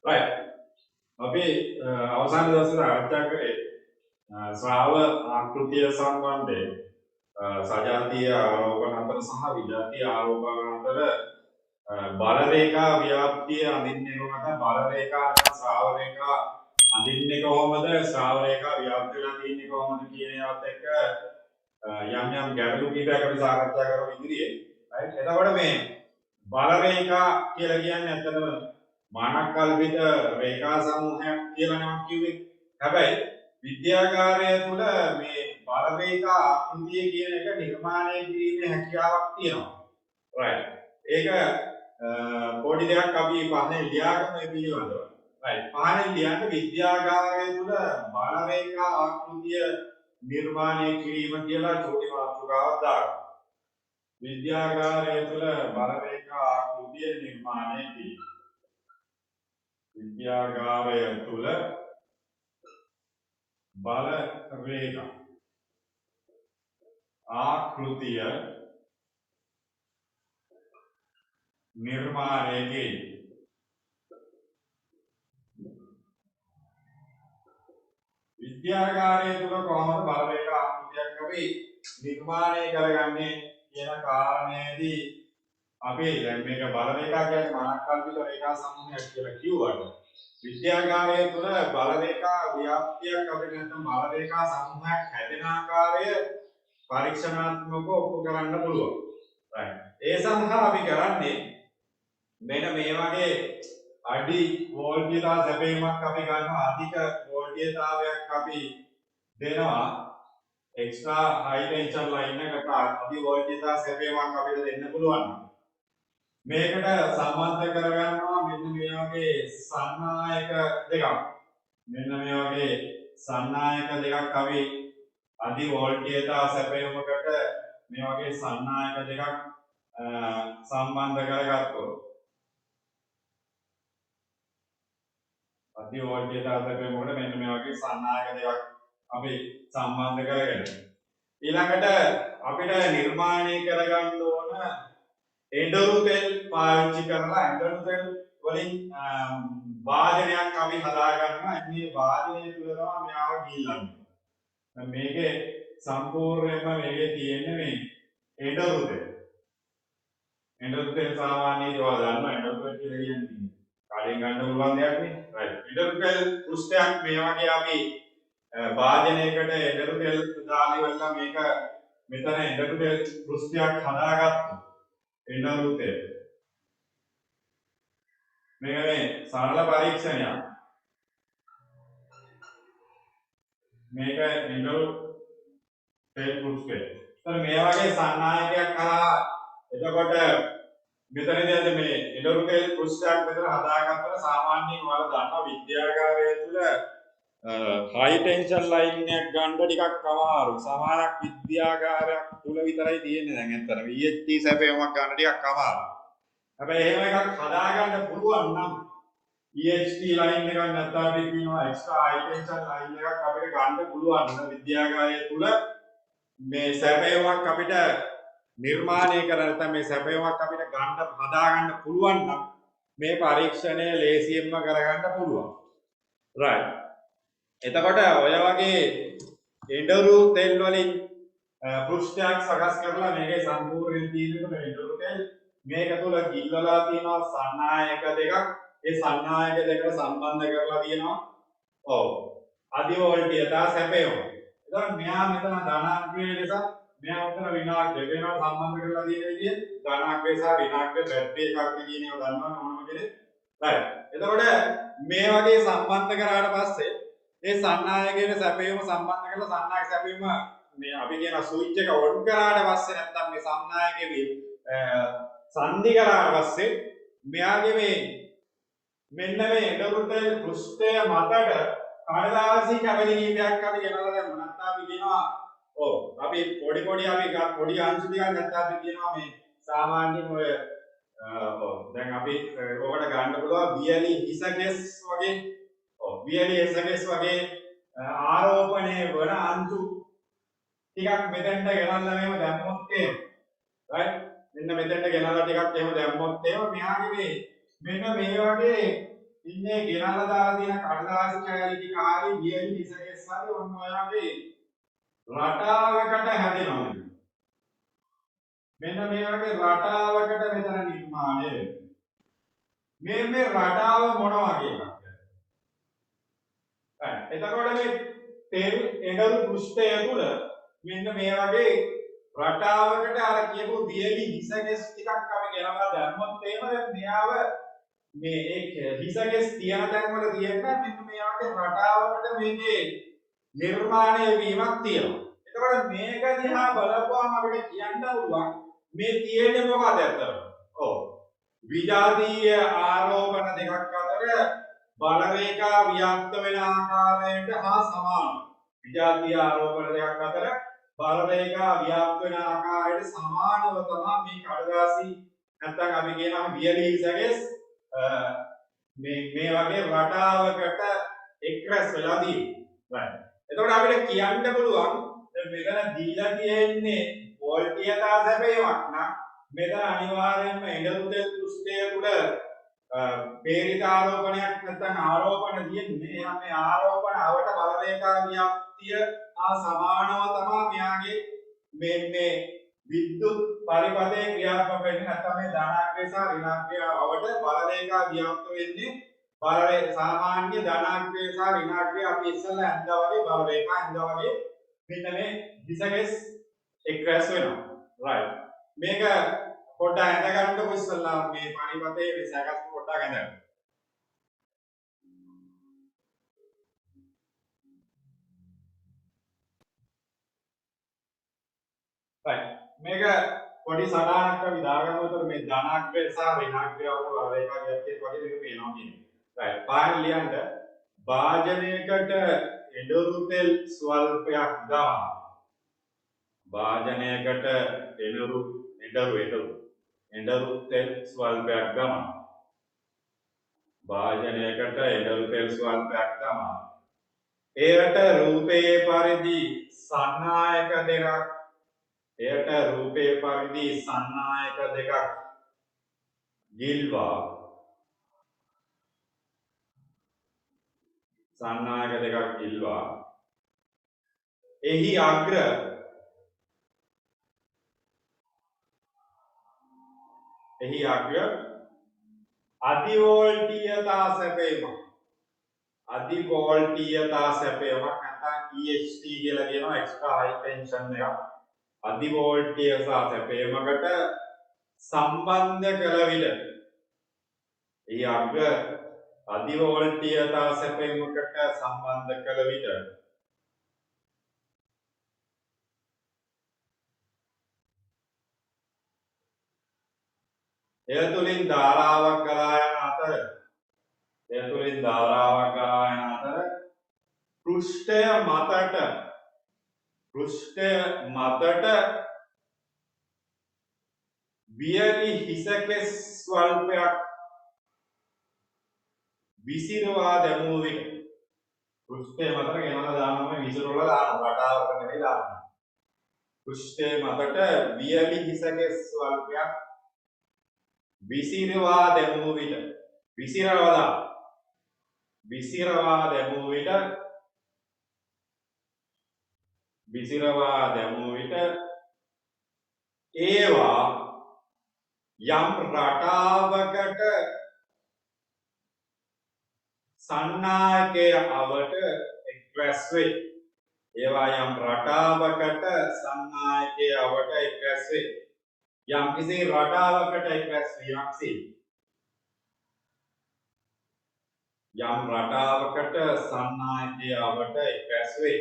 right. අපි අවසාන දවසේ ආරම්භ කරේ ශ්‍රාව ආකෘතිය සම්බන්ධයෙන් සජාතීය ආරෝපණ අතර සහ විජාතීය ආරෝපණ අතර බල රේඛා ව්‍යාප්තිය අඳින්නේ කොහොමද? බල රේඛා නැත්නම් ශ්‍රාව රේඛා අඳින්නේ කොහොමද? ශ්‍රාව රේඛා ව්‍යාප්තියලා තියෙන්නේ කොහොමද කියන ඒවාත් එක්ක යම් යම් ගැටලු කීපයක් අපි සාකච්ඡා කරමු ඉදිරියේ. right. එතකොට මේ බල රේඛා කියලා කියන්නේ ඇත්තටම මානව කල්පිත රේඛා සමූහයක් කියලා නමක් කිව්වේ. හැබැයි විද්‍යාගාරය තුළ මේ බල රේඛා ආකෘතිය කියන එක නිර්මාණය කිරීමේ හැකියාවක් තියෙනවා. right. ඒක පොඩි දෙයක් අපි පහනේ ලියාගමු මේ පිළිබඳව. right. පහනේ ලියන්න විද්‍යාගාරය තුළ බල රේඛා ආකෘතිය නිර්මාණය කිරීම කියලා චෝටි මාතෘකාවක් දාගන්න. විද්‍යාගාරය තුළ බල රේඛා ආකෘතිය නිර්මාණය කිරීම. විද්‍යාගාරය තුළ බල රේඛා ආකෘතිය නිර්මාණය කිරීම. විද්‍යාගාරය තුළ කොහොමද බල රේඛා ආකෘතියක් අපි නිර්මාණය කරගන්නේ කියන කාරණේදී අපි දැන් මේක බල රේඛා කියන්නේ මානවකල්පිත රේඛා සමූහයක් කියලා කිව්වට විද්‍යාගාරය තුළ බල රේඛා ව්‍යාප්තියක් අපිට නැත්නම් බල රේඛා සමූහයක් හැදෙන ආකාරය පරීක්ෂණාත්මකව ඔප්පු කරන්න පුළුවන්. right. ඒ සඳහා අපි කරන්නේ මෙන්න මේ වගේ අඩි වෝල්ට්‍යතා සැපීමක් අපි ගන්නවා. අධික වෝල්ට්‍යතාවයක් අපි දෙනවා. එක්ස්ට්‍රා හයි ටෙන්ෂන් ලයින් එකකට අධි වෝල්ට්‍යතා සැපීමක් අපිට දෙන්න පුළුවන්. මේකට සම්බන්ධ කරගන්නවා මෙන්න මේ වගේ සන්නායක දෙකක්. මෙන්න මේ වගේ සන්නායක දෙකක් අපි අධි වෝල්ට්‍යතා සැපයීමකට මේ වගේ සන්නායක දෙකක් සම්බන්ධ කරගත්තොත් අධි වෝල්ට්‍යතා සැපයීමකට මෙන්න මේ වගේ සන්නායක දෙකක් අපි සම්බන්ධ කරගෙන ඊළඟට අපිට නිර්මාණය කරගන්න ඕන එඬරු තෙල් පාවිච්චි කරලා එඬරු තෙල් වලින් වාදනයක් අපි හදා ගන්නවා. මේ වාදනය තුල තමයි මෙයාව ගිල්ලන්නේ. මේකේ සම්පූර්ණයෙන්ම මේකේ තියෙන්නේ මේ එඬරු තෙල්. එඬරු තෙල් සාමාන්‍යයෙන් ඒවා දන්නවා. එඬරු තෙල් කියලා කියන්නේ කඩෙන් ගන්න පුළුවන් දෙයක් නේ. right. එඬරු තෙල් පෘෂ්ඨයක් මේ වගේ අපි වාදනයකට එඬරු තෙල් දාලි වල මේක මෙතන එඬරු තෙල් පෘෂ්ඨයක් හදාගත්තා. එඬරු තෙල් මේක මේ සරල පරීක්ෂණයක්. මේක එඬරු තෙල් පෘෂ්ඨය. ඒතර මේ වගේ සන්නායකයක් කරා එතකොට මෙතනදී අද මේ එඬරු තෙල් පෘෂ්ඨයක් මෙතන හදාගත්තට සාමාන්‍යයෙන් ඔයාලා දන්නවා විද්‍යාගාරය තුල හයි ටෙන්ෂන් ලයින් එකක් ගන්න ටිකක් අමාරුයි. සමහරක් විද්‍යාගාරයක් තුල විතරයි තියෙන්නේ දැන් ඇත්තට. VHT සැපයීමක් ගන්න ටිකක් අමාරුයි. හැබැයි එහෙම එකක් හදාගන්න පුළුවන් නම් EHT ලයින් එකක් නැත්නම් අපි කියනවා එක්ස්ට්‍රා හයි ටෙන්ෂන් ලයින් එකක් අපිට ගන්න පුළුවන් නම් විද්‍යාගාරය තුල මේ සැපයීමක් අපිට නිර්මාණය කරලා නැත්නම් මේ සැපයීමක් අපිට ගන්න හදාගන්න පුළුවන් නම් මේ පරීක්ෂණය ලේසියෙන්ම කරගන්න පුළුවන්. right. එතකොට ඔය වගේ එඬරු තෙල් වලින් පෘෂ්ඨයක් සකස් කරලා මේකේ සම්පූර්ණ තියෙන එඬරු තෙල් මේක තුල ගිල්ලලා තියෙනවා සන්නායක දෙකක්. ඒ සන්නායක දෙකට සම්බන්ධ කරලා තියෙනවා ඔව් අධි වෝල්ට්‍යතා සැපයීම. එතකොට මෙයා මෙතන ධනාංකයේ ලෙස මෙයා උතන ඍණාංකය වෙනවා සම්බන්ධ කරලා තියෙන විදිය ධනාංකය සහ ඍණාංකය බැටරි එකක් කියන ඒවා දන්නවා ඕනම කෙනෙක්. right. එතකොට මේ වගේ සම්බන්ධ කරාට පස්සේ ඒ සන්නායකයේ සැපයීම සම්බන්ධ කරලා සන්නායක සැපයීම මේ අපි කියන ස්විච් එක ඔන් කරාට පස්සේ නැත්නම් මේ සන්නායකයේ සංදි කරාට පස්සේ මෙයාගේ මේ මෙන්න මේ එඬරු තෙල් පෘෂ්ඨය මතට කඩදාසි කැබලි කීපයක් අපි ගෙනලා දැම්මා. නැත්නම් අපි කියනවා ඔව් අපි පොඩි අපි පොඩි අංශු ටිකක් නැත්නම් අපි කියනවා මේ සාමාන්‍යයෙන් ඔය ඔව් දැන් අපි ඔකට ගන්න පුළුවන් වියලි හිසකෙස් වගේ ඔව් වියලි හිසකෙස් වගේ ආරෝපණය වන අංශු ටිකක් මෙතෙන්ට ගෙනල්ලා මෙහෙම දැම්මොත් එහෙම right මෙන්න මෙතෙන්ට ගෙනල්ලා ටිකක් එහෙම දැම්මොත් එහෙම මෙහාගේ මෙන්න මේ වගේ ඉන්නේ ගෙනල්ලා දාලා තියෙන කඩදාසි කෑලි ටික ආරි වියලි හිසකෙස්සාරි ඔන්න ඔයාගේ රටාවකට හැදෙනවා. මෙන්න මේ වගේ රටාවකට මෙතන නිර්මාණය වෙනවා. මේ රටාව මොන වගේ එකක්ද? එතකොට මේ තෙල් එඟරු පෘෂ්ඨය තුල මෙන්න මේ වගේ රටාවකට අර කියපු දියලි හිසකෙස් ටිකක් අපි ගෙනලා දැම්මොත් එහෙම දැන් මෙයාව මේ ඒ හිසකෙස් තියන තැන් වල තියෙන මෙන්න මේ වගේ රටාවකට මේකේ නිර්මාණය වීමක් තියෙනවා. එතකොට මේක දිහා බලපුවාම අපිට කියන්න පුළුවන් මේ තියෙන්නේ මොකක්ද අතර? ඔව්. විජාතීය ආරෝපණ දෙකක් අතර බල රේඛා ව්‍යාප්ත වෙන ආකාරයට හා සමානයි. විජාතීය ආරෝපණ දෙකක් අතර බල රේඛා ව්‍යාප්ත වෙන ආකාරයට සමානව තමයි මේ කඩදාසි නැත්නම් අපි කියනවා වියලි හිසකෙස් මේ වගේ රටාවකට එක්රැස් වෙලා තියෙනවා. right. එතකොට අපිට කියන්න පුළුවන් මෙතන දීලා තියෙන්නේ වෝල්ටීයතා සැපයීමක් නම් මෙතන අනිවාර්යයෙන්ම එඬරු තෙල් පෘෂ්ඨය තුල පේරිත ආරෝපණයක් නැත්නම් ආරෝපණ තියෙන්නේ. එහා මේ ආරෝපණ අවට බල රේඛා ව්‍යාප්තිය ආ සමානව තමයි මෙයාගේ මේ විද්‍යුත් පරිපථයේ ක්‍රියාත්මක වෙන්නේ. නැත්නම් මේ ධනාග්‍රය සහ ඍණාග්‍රය අවට බල රේඛා ව්‍යාප්ත වෙන්නේ. සාමාන්‍ය ධනාග්‍රය සහ ඍණාග්‍රය අපි ඉස්සෙල්ලා ඇඳා වගේ බල රේඛා ඇඳා වගේ මෙන්න මේ හිසකෙස් එක්රැස් වෙනවා. right. මේක පොඩ්ඩක් ඇඳ ගන්නකො ඉස්සෙල්ලා මේ පරිපථයේ මේ සැකස් පොඩ්ඩක් ඇඳ ගන්න. right. මේක පොඩි සටහනක් අපි දාගමු. උතර මේ ධනාග්‍රය සහ ඍණාග්‍රය වල බල රේඛා ව්‍යාප්තිය වගේ මේක පේනවා කියන්නේ. right. පාන ලියන්න භාජනයකට එඬරු තෙල් ස්වල්පයක් දානවා. භාජනයකට එඬරු තෙල් ස්වල්පයක් දානවා. භාජනයකට එඬරු තෙල් ස්වල්පයක් දානවා. එයට රූපයේ පරිදි සන්නායක දෙකක් ගිල්වා එහි අග්‍ර අධිවෝල්ටීයතා සැපයීමක් නැත්නම් EHT කියලා කියනවා එක්ස්ට්‍රා හයි ටෙන්ෂන් එකක්. අධිවෝල්ටීයතා සැපයීමකට සම්බන්ධ කළ විට එහි අග්‍ර අධිවෝල්ටීයතා සැපයීමකට සම්බන්ධ කළ විට එය තුලින් ධාරාවක් ගලා යන අතර පෘෂ්ඨය මතට වියලි හිසකෙස් ස්වල්පයක් විසිරවා දැමූ විට පෘෂ්ඨය මතට ගෙනලා දානවා මේ විසිරවලා දානවා රටාවක නෙවෙයි දාන්නේ. පෘෂ්ඨය මතට වියලි හිසකෙස් ස්වල්පයක් විසිරවා දැමූ විට ඒවා යම් රටාවකට සන්නායකයේ අවට එක්රැස් වේ. යම් කිසි රටාවකට එක්රැස් වීමක්සේ යම් රටාවකට සන්නායකයේ අවට එක්රැස් වේ.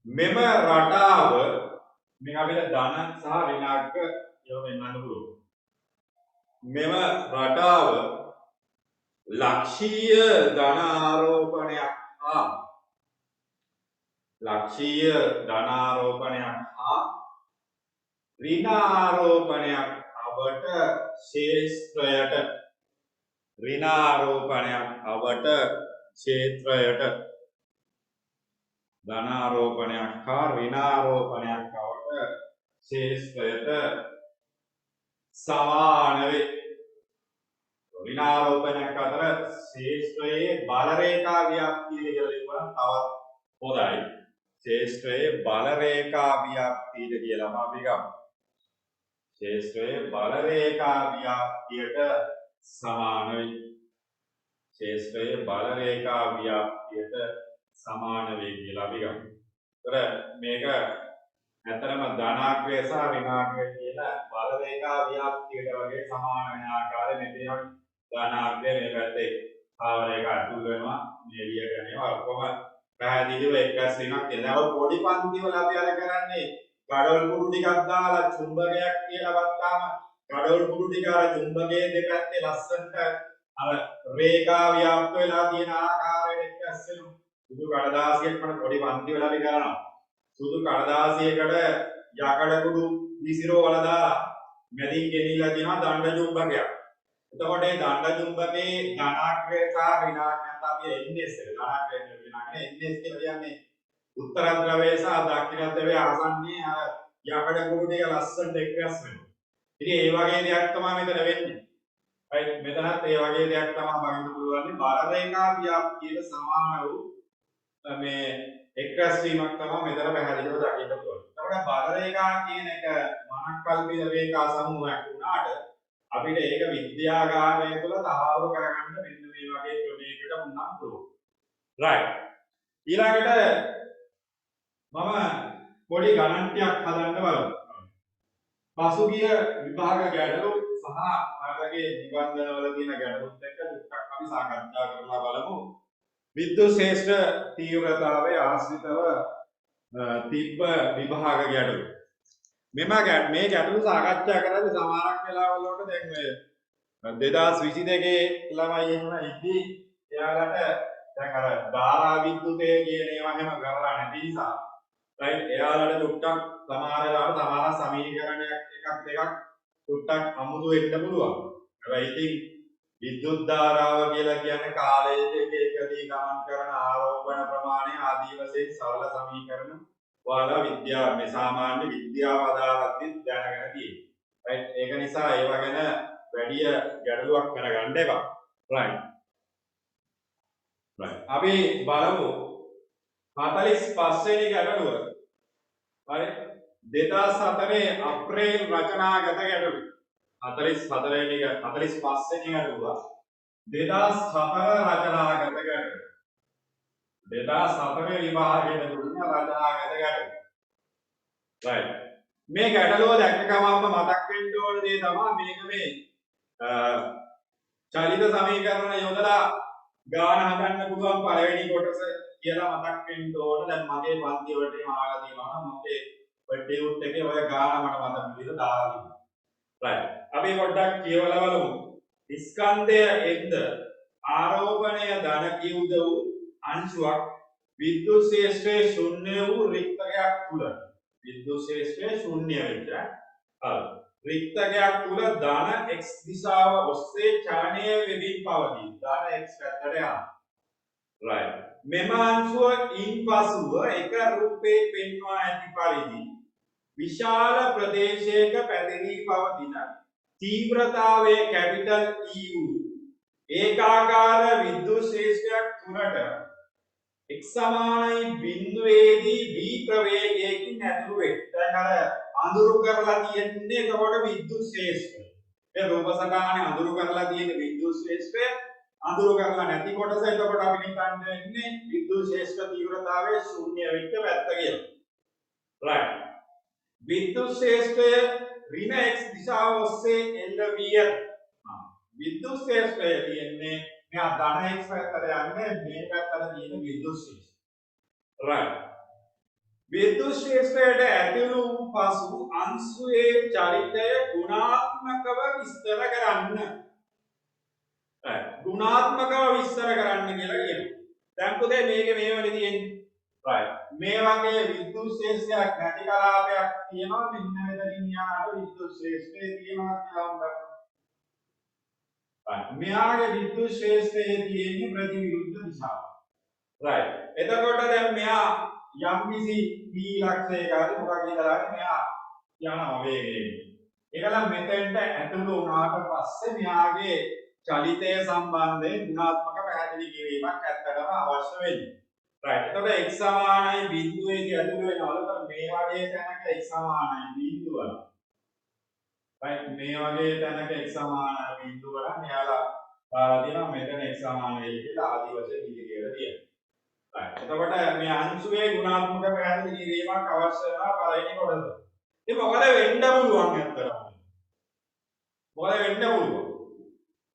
මෙම රටාව මේ අපිට ධන සහ ඍණාත්මක ඒවා වෙන්නන්න පුළුවන්. මෙම රටාව ලක්ෂීය ධන ආරෝපණයක් හා ඍණ ආරෝපණයක් අවට ක්ෂේත්‍රයට ධන ආරෝපණයක් හා ඍණ ආරෝපණයක් අවට ශේෂ්ත්‍රයට සමාන වේ. ඍණාරෝපණයක් අතර ශේෂ්ත්‍රයේ බල රේඛා ව්‍යාප්තිය කියලා ලියුවා තවත් හොඳයි. ශේෂ්ත්‍රයේ බල රේඛා ව්‍යාප්තිය කියලාම අපි ගමු. ශේෂ්ත්‍රයේ බල රේඛා ව්‍යාප්තියට සමාන වේ. ශේෂ්ත්‍රයේ බල රේඛා ව්‍යාප්තියට සමාන වේ කියලා අපි ගමු. ඒතර මේක ඇතරම ධනාග්‍රය සහ ඍණාග්‍රය කියන බල රේඛා ව්‍යාප්තියට වගේ සමාන වෙන ආකාරය මෙතන ධනාග්‍රය මේ පැත්තේ ආවරයක අතුල් වෙනවා මේ එළිය ගන්නවා ඔක්කොම පැහැදිලිව එක ස්ලිනක් කියලා. පොඩි පන්ති වල අපි අර කරන්නේ ගඩොල් කුඩු ටිකක් දාලා චුම්බකයක් කියලා වත්තාම ගඩොල් කුඩු ටික අර චුම්බකයේ දෙපැත්තේ ලස්සනට අර රේඛා ව්‍යාප්ත වෙලා තියෙන ආකාරයට එක්කස් වෙනවා. සුදු කඩදාසියක් වන පොඩි පන්ති වල අපි කරනවා. සුදු කඩදාසියකට යකඩ කුඩු විසිරෝවල දාලා මැදින් ගෙනිලා දෙනවා දණ්ඩ චුම්බකයක්. එතකොට මේ දණ්ඩ චුම්බකේ ධනාග්‍රය සහ ඍණාග්‍රය නැත්නම් අපි NS එක ධනාග්‍රය ඍණාග්‍රය NS කියලා කියන්නේ උත්තර ද්‍රවය සහ දක්ෂිණ ද්‍රවය ආසන්නයේ අර යකඩ කුඩු ටික ලස්සනට එක්රැස් වෙනවා. ඉතින් ඒ වගේ දෙයක් තමයි මෙතන වෙන්නේ. right මෙතනත් ඒ වගේ දෙයක් තමයි බලන්න පුළුවන්. බල රේඛා ව්‍යාප්තියට සමාන වූ මේ එක්රැස් වීමක් තමයි මෙතන පැහැදිලිව දකින්න පුළුවන්. එතකොට බල රේඛා කියන එක මනක්කල්පිත රේඛා සමූහයක් වුණාට අපිට ඒක විද්‍යාගාරය තුළ තහවුරු කරගන්න මෙන්න මේ වගේ ක්‍රමයකට වුණා පුළුවන්. right ඊළඟට මම පොඩි ගණන්තියක් හදන්න බලමු. පසුගිය විභාග ගැටලු සහ ආගගේ නිබන්ධනවල තියෙන ගැටලුත් එක්ක ටිකක් අපි සාකච්ඡා කරලා බලමු. විද්‍යුත් ශේෂ්ඨ තීව්‍රතාවයේ ආශ්‍රිතව තිබ්බ විභාග ගැටලු. මේ ගැටලු සාකච්ඡා කරද්දී සමහරක් වෙලාවල වලට දැන් ඔය 2022 ළමයි එහෙම ඉදි එයාලට දැන් අර ධාරා විද්‍යුතය කියන ඒවා හැම කරලා නැති නිසා right එයාලට ටුක්ටක් සමහර වෙලාවට සමහර සමීකරණයක් එකක් දෙකක් ටුක්ටක් අමුතු වෙන්න පුළුවන්. හැබැයි ඉතින් විද්‍යුත් ධාරාව කියලා කියන්නේ කාලයේ එකදී ගමන් කරන ආරෝපණ ප්‍රමාණය ආදී වශයෙන් සරල සමීකරණ ඔයාලා මේ සාමාන්‍ය විද්‍යාව අදාළත්වයෙන් දැනගෙන තියෙනවා. right ඒක නිසා ඒව ගැන වැඩි ගැටලුවක් කරගන්න එපා. right අපි බලමු 45 වෙනි ගැටලුව. හරි 2004 අප්‍රේල් රචනාගත ගැටලුව. 45 වෙනි 45 වෙනි ගැටලුව 2004 රචනාගත ගැටලුව. 2004 විභාගයේ දුන්න රචනාගත ගැටලුව. right මේ ගැටලුව දැක්ක ගමන්ම මතක් වෙන්න ඕන දේ තමයි මේක මේ චලිත සමීකරණ යොදලා ගාන හදන්න පුළුවන් පළවෙනි කොටස කියලා මතක් වෙන්න ඕන. දැන් මගේ පන්ති වලට ආලා තියෙනවා නම් මගේ ටියුට් එකේ ඔය ගාන මට මතක විදිහට දාලා තියෙනවා. right අපි පොඩ්ඩක් කියවලා බලමු. ස්කන්ධය එක්ද ආරෝපණය ධන කිව්ද වූ අංශුවක් විද්‍යුත් ශේෂ්ත්‍රයේ ශුන්‍ය වූ රික්තකයක් තුල විද්‍යුත් ශේෂ්ත්‍රයේ ශුන්‍ය වෙච්ච රික්තකයක් තුල ධන x දිශාව ඔස්සේ චලනය වෙමින් පවතී. ධන x පැත්තට යනවා. right මෙම අංශුව ඉන්පසුව එක රූපේ පෙන්වා ඇති පරිදි විශාල ප්‍රදේශයක පැතිරී පවතින තීව්‍රතාවයේ කැපිටල් E වූ ඒකාකාර විද්‍යුත් ශේෂ්ත්‍රයක් තුලට x සමානයි බිඳුවේදී v ප්‍රවේගයකින් ඇතුළු වේ. දැන් අර අඳුරු කරලා තියෙන්නේ එතකොට විද්‍යුත් ශේෂ්ත්‍රය. මේ රූප සටහනේ අඳුරු කරලා තියෙන විද්‍යුත් ශේෂ්ත්‍රය අඳුරු කරලා නැති කොටස එතකොට අපි නිකන් දෙන්නේ විද්‍යුත් ශේෂ්ත්‍ර තීව්‍රතාවයේ ශූන්‍ය වෙච්ච පැත්ත කියලා. right විද්‍යුත් ශේෂ්ත්‍රය ඍණ x දිශාව ඔස්සේ එල්ල විය. විද්‍යුත් ශේෂ්ත්‍රය කියන්නේ මෙයා ධන x පැත්තට යන්නේ මේ පැත්තට තියෙන විද්‍යුත් ශේෂ්ත්‍රය. right විද්‍යුත් ශේෂ්ත්‍රයට ඇතුළු වූ පසු අංශුවේ චලිතය ගුණාත්මකව විස්තර කරන්න. right ගුණාත්මකව විස්තර කරන්න කියලා කියනවා. දැන් පුතේ මේකේ මේවනේ තියෙන්නේ. right මේ වගේ විද්‍යුත් ශේෂ්ත්‍රයක් නැති කලාපයක් තියෙනවා. මෙන්න මෙතනින් යාට විද්‍යුත් ශේෂ්ත්‍රය තියෙනවා කියලා හඳුන්වනවා. right මෙයාගේ විද්‍යුත් ශේෂ්ත්‍රයේ තියෙන ප්‍රතිවිරුද්ධ දිශාව. right එතකොට දැන් මෙයා යම්කිසි p ලක්ෂයක හරි මොකක් කියලා හරි මෙයා යනවා වේගයෙන්. ඒකල මෙතෙන්ට ඇතුළු වුණාට පස්සේ මෙයාගේ චලිතය සම්බන්ධයෙන් ගුණාත්මක පැහැදිලි කිරීමක් ඇත්තටම අවශ්‍ය වෙන්නේ. right. එතකොට x සමානයි බිඳුවේදී ඇතුළු වෙනවලු. එතකොට මේ වගේ තැනක x සමානයි බිඳුව. right. මේ වගේ තැනක x සමානයි බිඳුව නම් මෙයාලා තියෙනවා මෙතන x සමානයි කියලා ආදි වශයෙන් ඉදි කියලා තියෙනවා. right. එතකොට මේ අංශුවේ ගුණාත්මක පැහැදිලි කිරීමක් අවශ්‍ය වෙනවා පළවෙනි කොටස. ඉතින් මොකද වෙන්න පුළුවන් ඇත්තටම? මොකද වෙන්න පුළුවන්?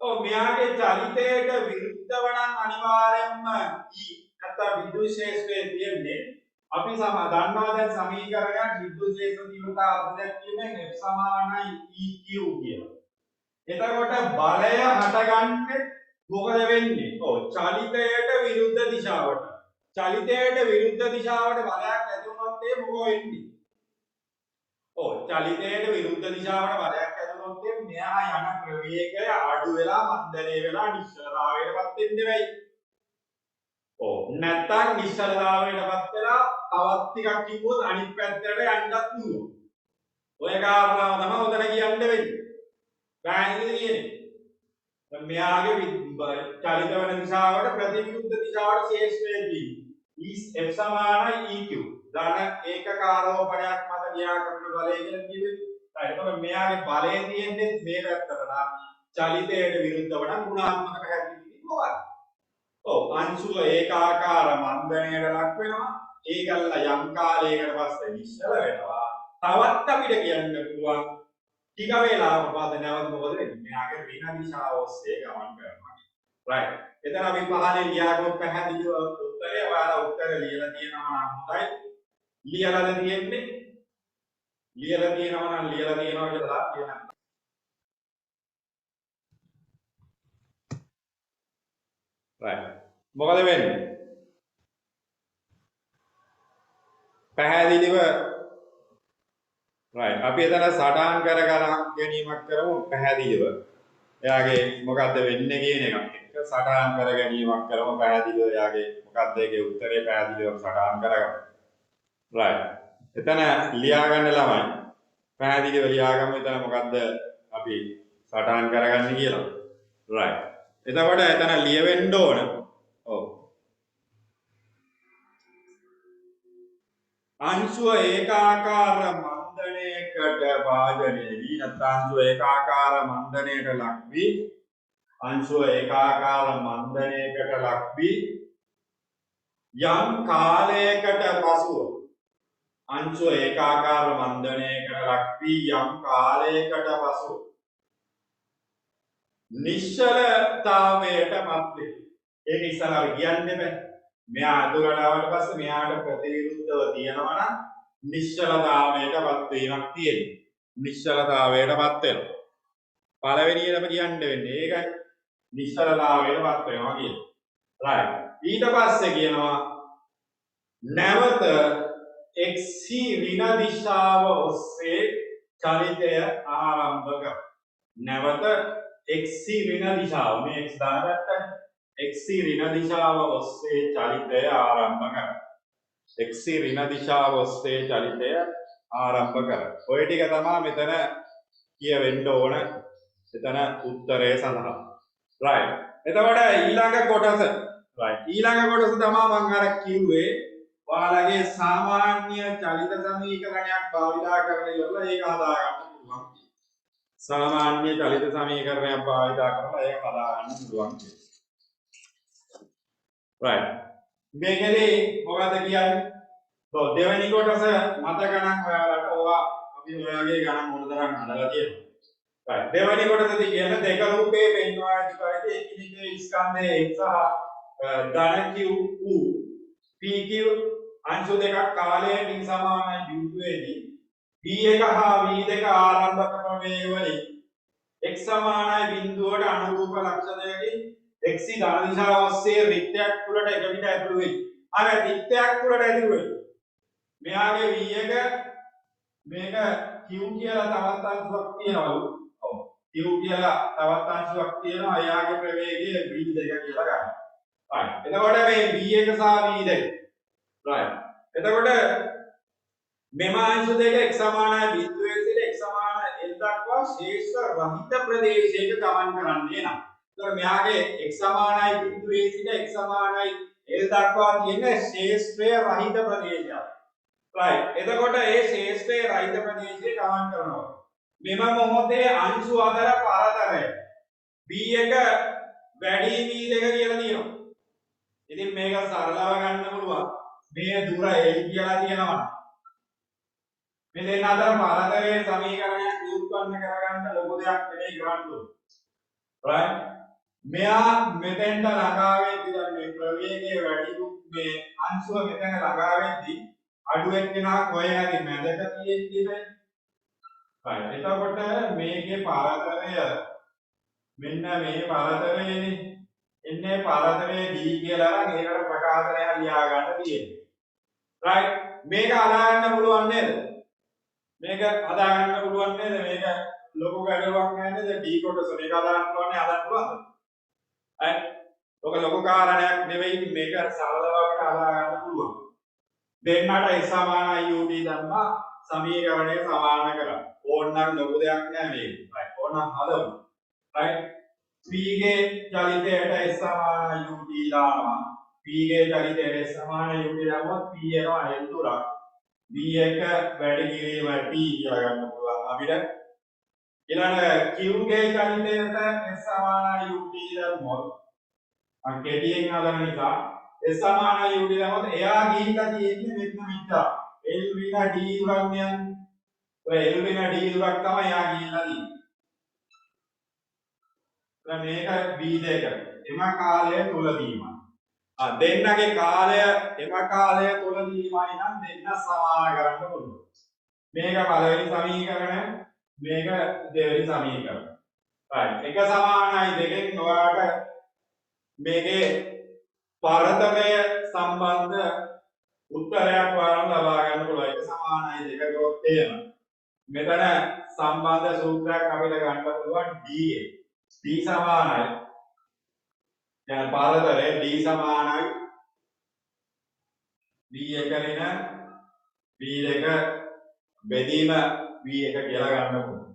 ඔව් මෙයාගේ චලිතයට විරුද්ධව නම් අනිවාර්යයෙන්ම නැත්නම් විද්‍යුත් ශේෂ්ත්‍රයේ තියෙන්නේ අපි දන්නවා දැන් සමීකරණයක් විද්‍යුත් ශේෂ්ත්‍ර තීව්‍රතා අර්ධයක් කියන්නේ F සමානයි EQ කියලා. එතකොට බලය හටගන්නේ මොකද වෙන්නේ? ඔව් චලිතයට විරුද්ධ දිශාවට. චලිතයට විරුද්ධ දිශාවට බලයක් ඇති වුණොත් ඒ මොකෝ වෙන්නේ? ඔව් චලිතයට විරුද්ධ දිශාවට බලයක් ඇති වුණොත් මෙයා යන ප්‍රවේගය අඩු වෙලා මන්දණය වෙලා නිශ්චලතාවයටපත් වෙන්නේ වෙයි. ඔව් නැත්තම් නිශ්චලතාවයටපත් වෙලා තවත් ටිකක් කිව්වොත් අනිත් පැත්තට යන්නත් පුළුවන්. ඔය කාරණාව තමයි උතන කියන්න වෙන්නේ. පැහැදිලිද කියන්නේ? දැන් මෙයාගේ චලිත වෙන දිශාවට ප්‍රතිවිරුද්ධ දිශාවට ශේෂ්ත්‍රයේදී F සමානයි EQ ධන ඒකකාරෝපණයක් මත ක්‍රියා කරන බලය කියලා කිව්වේ. එතකොට මෙයාගේ බලය තියෙන්නේ මේ පැත්තට නම් චලිතයට විරුද්ධව නම් ගුණාත්මක පැහැදිලි මොකක්ද? ඔව් අංශුව ඒකාකාර මන්දණයට ලක් වෙනවා. ඒකල්ල යම් කාලයකට පස්සේ නිශ්චල වෙනවා. තවත් අපිට කියන්න පුළුවන් ටික වේලාවක පස්සේ නැවත මොකද වෙන්නේ? මෙයාගේ ඍණ දිශාව ඔස්සේ ගමන් කරනවා. right. එතන අපි පහලින් ලියාගොත් පැහැදිලිව උත්තරේ ඔයාලා උත්තර ලියලා තියෙනවා නම් හොඳයි. ලියලාද තියෙන්නේ? ලියලා තියෙනවා නම් ලියලා තියෙනවා කියලා කියන්න. right. මොකද වෙන්නේ? පැහැදිලිව right. අපි එතන සටහන් කර ගැනීමක් කරමු පැහැදිලිව. එයාගේ මොකද්ද වෙන්නේ කියන එකත් එක්ක සටහන් කර ගැනීමක් කරමු පැහැදිලිව. එයාගේ මොකද්ද ඒකේ උත්තරේ පැහැදිලිව සටහන් කරගන්න. right. එතන ලියා ගන්න ළමයි පැහැදිලිව ලියාගමු එතන මොකද්ද අපි සටහන් කරගන්නේ කියලා. right. එතකොට එතන ලියවෙන්න ඕන. ඔව්. අංශුව ඒකාකාර මන්දණයකට භාජනය වී නැත්නම් අංශුව ඒකාකාර මන්දණයට ලක් වී අංශුව ඒකාකාර මන්දණයකට ලක් වී යම් කාලයකට පසුව අංශුව ඒකාකාර මන්දණයකට ලක් වී යම් කාලයකට පසුව නිශ්චලතාවයටපත් වේ. ඒක ඉස්සරහ කියන්නේ බෑ. මෙයා අතුරට ආවට පස්සේ මෙයාට ප්‍රතිවිරුද්ධව තියෙනවා නම් නිශ්චලතාවයටපත් වීමක් තියෙනවා. නිශ්චලතාවයටපත් වෙනවා. පළවෙනියටම කියන්න වෙන්නේ ඒකයි. නිශ්චලතාවයටපත් වෙනවා කියන්නේ. right. ඊට පස්සේ කියනවා නැවත x ඍණ දිශාව ඔස්සේ චලිතය ආරම්භ කර. නැවත x ඍණ දිශාව මේ x දාන පැත්තනේ. x ඍණ දිශාව ඔස්සේ චලිතය ආරම්භ කර. x ඍණ දිශාව ඔස්සේ චලිතය ආරම්භ කර. ඔය ටික තමයි මෙතන කියවෙන්න ඕන. එතන උත්තරය සඳහා. right. එතකොට ඊළඟ කොටස. right. ඊළඟ කොටස තමයි මම අර කිව්වේ ඔයාලගේ සාමාන්‍ය චලිත සමීකරණයක් භාවිතා කරලා ඉවරලා ඒක හදා ගන්න පුළුවන්. සාමාන්‍ය චලිත සමීකරණයක් භාවිතා කරලා ඒක හදා ගන්න පුළුවන්. right. මේකේ මොකද කියන්නේ? දෙවෙනි කොටස මතක නම් ඔයාලට ඕවා අපි ඔයාගේ ගණන් මොන තරම් හදලා තියෙනවා. right. දෙවෙනි කොටසදී කියන්නේ දෙක රූපේ පෙන්වා ඇති පරිදි එකිනෙකේ ස්කන්ධයේ x සහ ධන q u pq අංශු දෙකක් කාලයෙන් සමානයි බිඳුවේදී v1 හා v2 ආරම්භක ප්‍රමේය වලින් x සමානයි බිඳුවට අනුරූප ලක්ෂණයකින් x ධන දිශාව ඔස්සේ රික්තයක් තුලට එක විට ඇතුළු වෙයි. අර රික්තයක් තුලට ඇතුළු වෙයි. මෙයාගේ v1 මේක q කියලා තවත් අංශුවක් තියෙනවලු. ඔව්. q කියලා තවත් අංශුවක් තියෙනවා. එයාගේ ප්‍රවේගය v2 කියලා ගන්න. right. එතකොට මේ v1 සහ v2 right. එතකොට මෙම අංශු දෙක x සමානයි බිඳුවේ සිට x සමානයි l දක්වා ශේෂ රහිත ප්‍රදේශයක ගමන් කරන්නේ නම්. ඒතර මෙයාගේ x සමානයි බිඳුවේ සිට x සමානයි l දක්වා තියෙන ශේෂ්ත්‍රය රහිත ප්‍රදේශයක්. right. එතකොට ඒ ශේෂ්ත්‍රය රහිත ප්‍රදේශයේ ගමන් කරනවා. මෙම මොහොතේ අංශු අතර පරතරය b1 වැඩි b2 කියලා තියෙනවා. ඉතින් මේක සරලව ගන්න පුළුවන්. මේ දුර l කියලා තියෙනවා. මේ දෙන්න අතර පරතරයේ සමීකරණයක් උත්පන්න කරගන්න ලොකු දෙයක් නෙමෙයි කරන්න ඕනේ. right. මෙයා මෙතෙන්ට ළඟා වෙද්දී දැන් මේ ප්‍රවේගයේ වැඩි මේ අංශුව මෙතන ළඟා වෙද්දී අඩු වෙනවා කොහේ හරි මැදක තියෙන්නේ. right. එතකොට මේකේ පරතරය මෙන්න මේ පරතරයනේ. එන්නේ පරතරයේ d කියලා නම් ඒකට ප්‍රකාශනයක් ලියා ගන්න තියෙනවා. right. මේක හදා ගන්න පුළුවන් නේද? මේක හදා ගන්න පුළුවන් නේද? මේක ලොකු ගැටලුවක් නෑ නේද? d කොටස මේක හදා ගන්න ඕනේ හදන්න පුළුවන්ද? right. ඔක ලොකු කාරණයක් නෙවෙයි මේක සරලව අපිට හදා ගන්න පුළුවන්. දෙන්නට s සමානයි ut ධම්මා සමීකරණය සමාන කරා. ඕනනම් ලොකු දෙයක් නෑ මේක. right. ඕනනම් හදමු. right. p ගේ චලිතයට s සමානයි ut දානවා. p ගේ චලිතයට s සමානයි ut දානවා. p එනවා l දුරක්. b1 වැඩි කිරීම t කියලා ගන්න පුළුවන් අපිට. ඊළඟ q ගේ චලිතයට s සමානයි ut දැම්මොත් අන් කෙටියෙන් හදන නිසා s සමානයි ut දැම්මොත් එයා ගිහිල්ලා තියෙන්නේ මෙන්න මෙච්චර. l වින d දුරක් නියන්. ඔය l වින d දුරක් තමයි එයා ගිහිල්ලා තියෙන්නේ. දැන් මේක b2 එම කාලය තුලදීමයි. දෙන්නගේ කාලය එම කාලය තුලදීමයි නම් දෙන්න සමාන කරන්න පුළුවන්. මේක පළවෙනි සමීකරණය මේක දෙවෙනි සමීකරණය. right. එක සමානයි දෙකෙන් ඔයාලට මේකේ පරතරය සම්බන්ධ උත්තරයක් ඔයාලට ලබා ගන්න පුළුවන්. එක සමානයි දෙක ගොත් එහෙම. මෙතන සම්බන්ධ සූත්‍රයක් අපිට ගන්න පුළුවන් d එක. d සමානයි දැන් පරතරය d සමානයි b1 රින b2 බෙදීම b1 කියලා ගන්න පුළුවන්.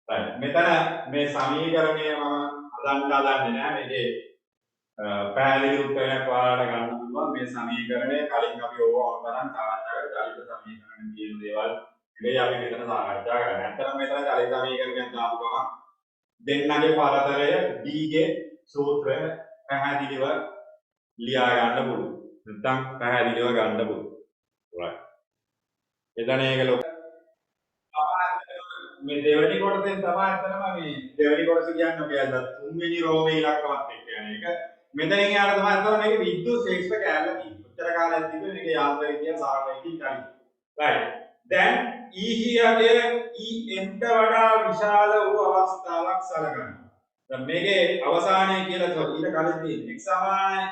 right. මෙතන මේ සමීකරණය මම හදන්නේ නැහැ. මේකේ පැහැදිලි උත්තරයක් ඔයාලට ගන්න පුළුවන්. මේ සමීකරණය කලින් අපි ඕවා කරන් සාකච්ඡා කරලා චලිත සමීකරණ කියන දේවල් ඉතින් අපි මෙතන සාකච්ඡා කරන්නේ. අතන මෙතන චලිත සමීකරණයක් දාපු ගමන් දෙන්නගේ පරතරය d ගේ සූත්‍රය පැහැදිලිව ලියා ගන්න පුළුවන්. නැත්නම් පැහැදිලිව ගන්න පුළුවන්. right. එතන ඒක ලොකු මේ දෙවෙනි කොටසෙන් තමයි අතනම මේ දෙවෙනි කොටස කියන්නේ ඔය අද තුන්වෙනි රෝමේ ඉලක්කමත් එක්ක යන එක. මෙතනින් යාට තමයි අතන මේක විද්‍යුත් ශේෂ්ත්‍ර කැලේ තියෙන්නේ. උත්තර කාලයක් තිබුණේ මේක යාන්ත්‍රිකය සාරණයකින් කලින්. right. දැන් E හියගේ EM ට වඩා විශාල වූ අවස්ථාවක් සලකනවා. දැන් මේකේ අවසානයේ කියලා ඊට කලින් තියෙන x සමානයි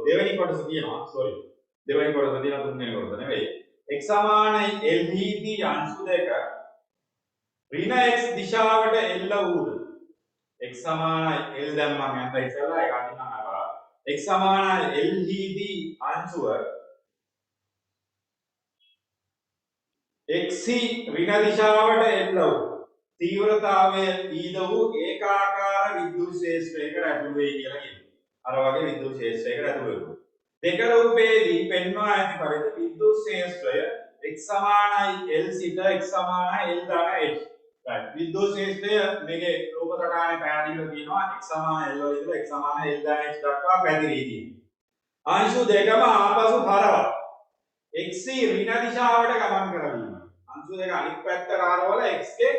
දෙවෙනි කොටස තියෙනවා. sorry. දෙවෙනි කොටස තියෙනවා තුන්වෙනි කොටස නෙවෙයි. x සමානයි l හිදී අංශු දෙක ඍණ x දිශාවට එල්ල වූද x සමානයි l දැන් මම යන්න ඉස්සෙල්ලා ඒක අදින්න අහනවා. x සමානයි l හිදී අංශුව x ඍණ දිශාවට එල්ල වූ තීව්‍රතාවය ඊද වූ ඒකාකාර විද්‍යුත් ශේෂ්ත්‍රයකට ඇතුළු වෙයි කියලා කියනවා. අර වගේ විද්‍යුත් ශේෂ්ත්‍රයකට ඇතුළු වෙනවා. දෙක රූපේදී පෙන්වා ඇති පරිදි විද්‍යුත් ශේෂ්ත්‍රය x සමානයි l සිට x සමානයි l ධන h. right. විද්‍යුත් ශේෂ්ත්‍රය මේකේ රූප සටහනේ පැහැදිලිව කියනවා x සමානයි l වල ඉඳලා x සමානයි l ධන h දක්වා පැතිරී තියෙනවා. අංශු දෙකම ආපසු හරවලා x ඍණ දිශාවට ගමන් කරවීම. අංශු දෙක අනිත් පැත්තට හරවලා x ගේ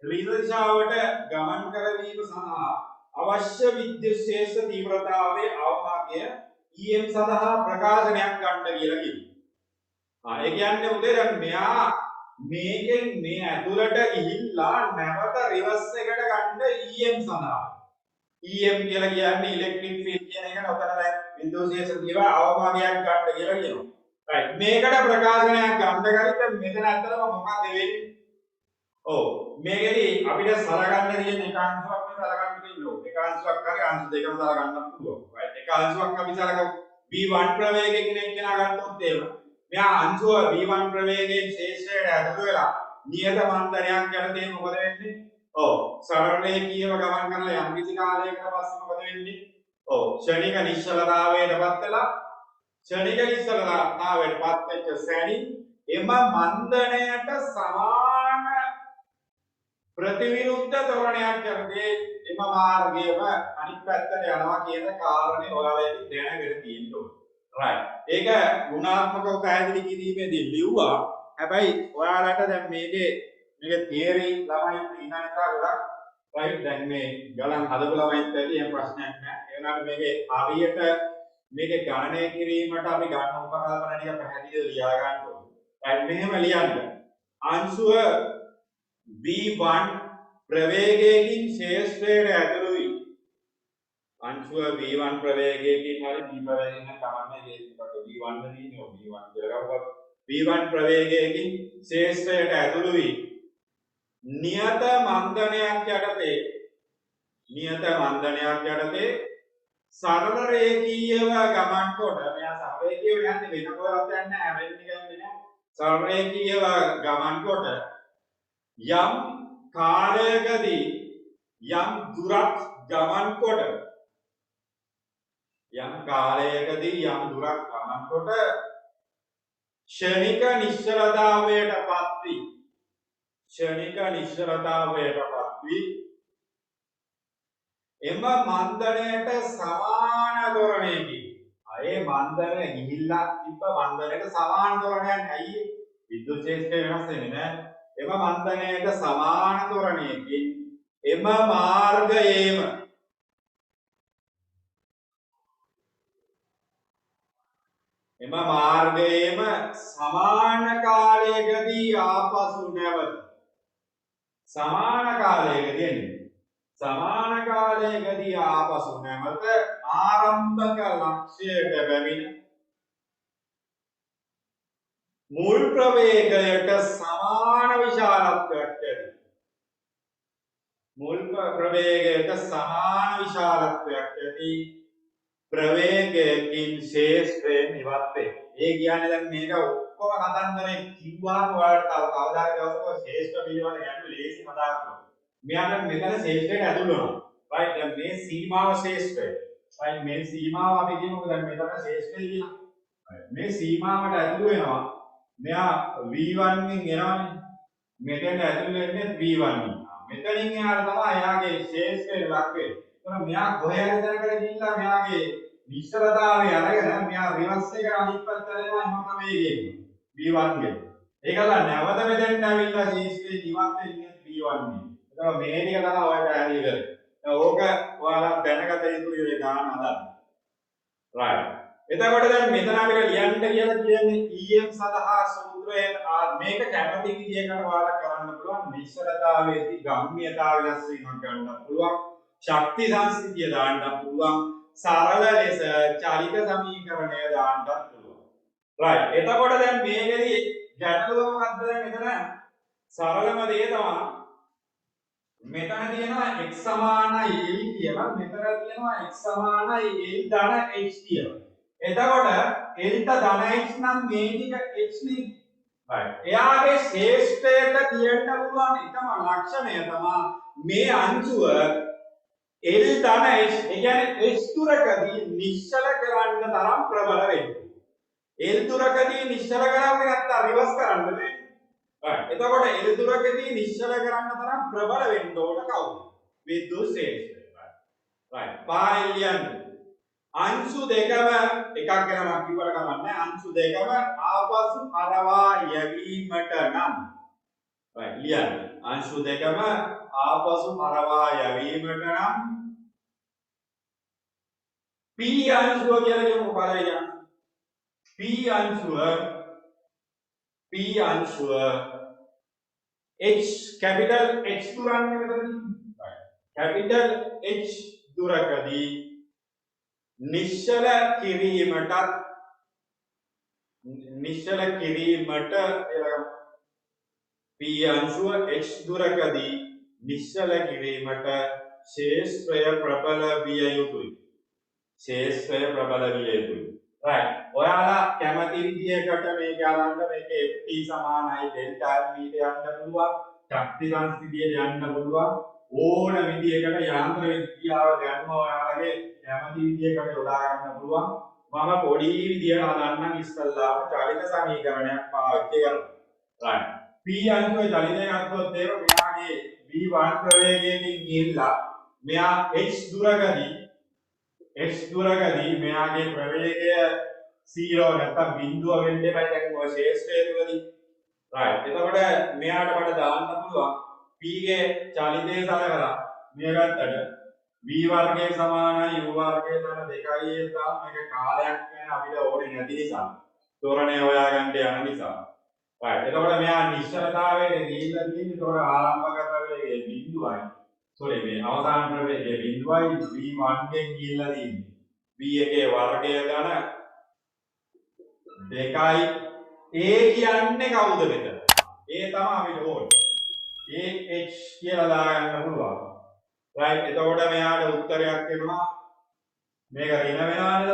ඍණ දිශාවට ගමන් කරවීම සඳහා අවශ්‍ය විද්‍යුත් ශේෂ්ත්‍ර තීව්‍රතාවයේ අවමානය EM සඳහා ප්‍රකාශනයක් ගන්න කියලා කියනවා. ඒ කියන්නේ උදේ දැන් මෙයා මේකෙන් මේ ඇතුළට ගිහිල්ලා නැවත රිවර්ස් එකට ගන්න EM සඳහා. EM කියලා කියන්නේ ඉලෙක්ට්‍රික් ෆීල්ඩ් කියන එක නතර දැන් විද්‍යුත් ශේෂ්ත්‍ර තීව්‍ර අවමානයක් ගන්න කියලා කියනවා. right. මේකට ප්‍රකාශනයක් ගන්න ගරිට මෙතන ඇත්තටම මොකක්ද වෙන්නේ? ඔව් මේකෙදි අපිට සලකන්න තියෙන එක අංශුවක් නේ සලකන්න තියෙන්නේ. එක අංශුවක් හරි අංශු දෙකම සලකන්න පුළුවන්. right. එක අංශුවක් අපි සලකමු V1 ප්‍රවේගයෙන් කෙනෙක් කෙනා ගන්නොත් එහෙම මෙයා අංශුව v1 ප්‍රවේගයෙන් ශේෂ්ත්‍රයට ඇතුළු වෙලා නියත මන්දරයක් යටතේ මොකද වෙන්නේ? ඔව් සරල රේඛීයව ගමන් කරලා යම් කිසි කාලයකට පස්සේ මොකද වෙන්නේ? ඔව් ක්ෂණික නිශ්චලතාවයටපත් වෙලා ක්ෂණික නිශ්චලතාවයටපත් වෙච්ච සැනින් එම මන්දණයට සමාන ප්‍රතිවිරුද්ධ ධෝරණයක් යටතේ එම මාර්ගයම අනිත් පැත්තට යනවා කියන කාරණේ ඔයාලා ඉතින් දැනගෙන තියෙන්න ඕනේ. right. ඒක ගුණාත්මකව පැහැදිලි කිරීමේදී ලිව්වා. හැබැයි ඔයාලට දැන් මේකේ තියරි ළමයි ඉන්න නිසා ගොඩක් right දැන් මේ ගලන් හදපු ළමයිත් ඇති එහෙම ප්‍රශ්නයක් නැහැ. ඒ වුණාට මේකේ හරියට මේකේ ගණනය කිරීමට අපි ගන්න උපකල්පන ටික පැහැදිලිව ලියා ගන්න ඕනේ. right මෙහෙම ලියන්න. අංශුව v1 ප්‍රවේගයකින් ශේෂ්ත්‍රයට ඇතුළු වී අංශුව v1 ප්‍රවේගයකින් හරි v ප්‍රවේගයකින් කමන්නේ ඒකට v1 නෙන්නේ v1 කියලා ගමු. v1 ප්‍රවේගයකින් ශේෂ්ත්‍රයට ඇතුළු වී නියත මන්දනයක් යටතේ සරල රේඛීයව ගමන් කොට මෙයා සරල රේඛීයව යන්නේ වෙන කොහෙවත් යන්නේ නැහැ හැරෙන්නේ කියන්නේ සරල රේඛීයව ගමන් කොට යම් කාලයකදී යම් දුරක් ගමන් කොට ක්ෂණික නිශ්චලතාවයටපත් වී එම මන්දණයට සමාන ධෝරණයකින් අයේ මන්දණය ගිහිල්ලා තිබ්බ මන්දණයට සමාන ධෝරණයක් ඇයි විද්‍යුත් ක්ෂේත්‍රය වෙනස් වෙන්නේ නැහැ. එම මන්දණයට සමාන ධෝරණයකින් එම මාර්ගයේම සමාන කාලයකදී ආපසු නැවත ආරම්භක ලක්ෂයට පැමිණ මුල් ප්‍රවේගයට සමාන විශාලත්වයක් ඇති ප්‍රවේගයකින් ශේෂ්ත්‍රයෙන් ඉවත් වේ. ඒ කියන්නේ දැන් මේක ඔක්කොම කතන්දරේ කිව්වාම ඔයාලට තව කවදාක දවසක ශේෂ්ත්‍ර පිළිබඳ ගැටලු ලේසි මතක් කරගන්න. මෙයාට මෙතන ශේෂ්ත්‍රයට ඇතුළු වෙනවා. right දැන් මේ සීමාව ශේෂ්ත්‍රය. right මේ සීමාව අපි කියමුකෝ දැන් මෙතන ශේෂ්ත්‍රය කියලා. මේ සීමාවට ඇතුළු වෙනවා. මෙයා v1 කින් එනවනේ. මෙතන ඇතුළු වෙන්නේ v1 කින්. මෙතනින් එහාට තමයි එයාගේ ශේෂ්ත්‍රය ලක් වෙන්නේ. එතන මෙයා කොහේ හරි තැනකට ගිහිල්ලා මෙයාගේ නිශ්චලතාවය අරගෙන මෙයා රිවර්ස් එක අනිත් පැත්තට යනවා එහෙම ප්‍රවේගයෙන් v1 ගෙන්. ඒකල නැවත මෙතෙන්ට ඇවිල්ලා ශේෂ්ත්‍රේ ඉවත් වෙන්නේ v1 ගෙන්. එතකොට මේ ටික තමයි ඔයාලට ඇලි කරේ. ඕක ඔයාලා දැනගත යුතු ඒ ගාන හදන්න. right. එතකොට දැන් මෙතන අපිට ලියන්න කියලා කියන්නේ EM සඳහා සූත්‍රයෙන් මේක කැමති විදියකට ඔයාලා කරන්න පුළුවන්. නිශ්චලතාවයේදී ගම්ම්‍යතාව වෙනස් වීමක් ගන්න පුළුවන්. ශක්ති සංස්කෘතිය දාන්න පුළුවන්. සරල ලෙස චලිත සමීකරණය දාන්නත් පුළුවන්. right. එතකොට දැන් මේකෙදි ගැටලුව මොකද්ද දැන් මෙතන සරලම දේ තමයි මෙතන තියෙනවා x සමානයි l කියලා මෙතන තියෙනවා x සමානයි l ධන h කියලා. එතකොට l ට ධන h නම් මේ ටික h නේ. right. එයාගේ ශේෂ්ඨයට කියන්න පුළුවන් එකම ලක්ෂණය තමයි මේ අංශුව l ධන h ඒ කියන්නේ h දුරකදී නිශ්චල කරන්න තරම් ප්‍රබල වෙන්නේ. l දුරකදී නිශ්චල කරන්නේ නැත්නම් රිවර්ස් කරන්න බෑ. එතකොට එල් දුරකදී නිශ්චල කරන්න තරම් ප්‍රබල වෙන්න ඕන කවුද? විද්‍යුත් ක්ෂේත්‍රය. right. පාරෙන් ලියන්නේ. අංශු දෙකම එකක් ගැන මම කිව්වට කමන්නේ. අංශු දෙකම ආපසු හරවා යැවීමට නම් right ලියන්නේ. අංශු දෙකම ආපසු හරවා යැවීමට නම් p අංශුව කියලා කියමු පළවෙනි අංශුව. p අංශුව h capital H දුරන්නේ මෙතනදී. capital H දුරකදී නිශ්චල කිරීමට p අංශුව h දුරකදී නිශ්චල කිරීමට ශේෂ්ත්‍රය ප්‍රබල විය යුතුයි. right ඔයාලා කැමති විදියකට මේක අරන්න මේක ft සමානයි delta m ඊට යන්න පුළුවන් ශක්ති සංස්ථිතියට යන්න පුළුවන් ඕන විදියකට යාන්ත්‍ර විද්‍යාව දැනුම ඔයාලගේ කැමති විදියකට යොදා ගන්න පුළුවන් මම පොඩි විදියට හදන්නම් ඉස්සල්ලාම චලිත සමීකරණයක් පාවිච්චි කරලා right p අංශුවේ චලිතය ගත්තොත් ඒක මෙයාගේ v1 ප්‍රවේගයකින් ගිහිල්ලා මෙයා h දුරකදී මෙයාගේ ප්‍රවේගය 0 නැත්නම් බිඳුව වෙන්න එපා දැන් ඔය ශේෂ්ඨය තුලදී right එතකොට මෙයාට මට දාන්න පුළුවන් p ගේ චලිතය සලකලා මේ ගත්තට v වර්ගය සමානයි u වර්ගය සම 2a දාන මේක කාලයක් ගැන අපිට ඕනේ නැති නිසා තොරණේ හොයාගන්න යන නිසා right එතකොට මෙයා නිශ්චලතාවයේ ගිහිල්ලා තියෙන්නේ එතකොට ආරම්භක ප්‍රවේගයේ බිඳුවයි sorry මේ අවසාන ප්‍රවේගයේ බිඳුවයි v1 ගෙන් ගිහිල්ලා තියෙන්නේ v එකේ වර්ගය ගන්න 2යි a කියන්නේ කවුද මෙතන a තමයි අපිට ඕනේ ah කියලා දාගන්න පුළුවන් right එතකොට මෙයාට උත්තරයක් එනවා මේක ඍණ වෙනවා නේද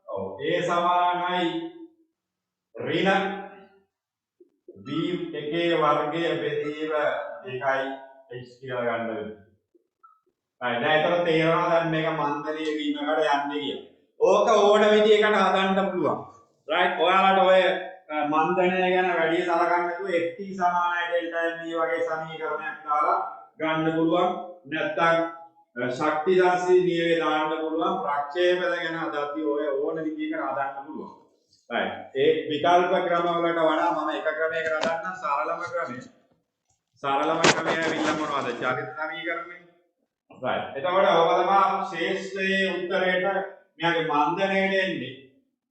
ඔව් a සමානයි ඍණ v එකේ වර්ගය බෙදීම 2යි h කියලා ගන්න වෙනවා right දැන් ඒතර තේරෙනවා දැන් මේක මන්දලයේ වීමකට යන්නේ කියලා ඕක ඕන විදිහකට හදන්න පුළුවන් right ඔයාලට ඔය මන්දනය ගැන වැඩි සලකන්න නැතුව ft සමානයි delta m වගේ සමීකරණයක් දාලා ගන්න පුළුවන් නැත්නම් ශක්ති සංස්ථිතිය නියමේ දාන්න පුළුවන් ප්‍රක්ෂේපය ගැන හදද්දී ඔය ඕන විදිහකට හදන්න පුළුවන් right ඒ විකල්ප ක්‍රම වලට වඩා මම එක ක්‍රමයකට හදන්නම් සරලම ක්‍රමය ඇවිල්ලා මොනවද චලිත සමීකරණය right එතකොට ඔබ තමයි ශේෂ්ඨයේ උත්තරේට මෙයාගේ මන්දනයට එන්නේ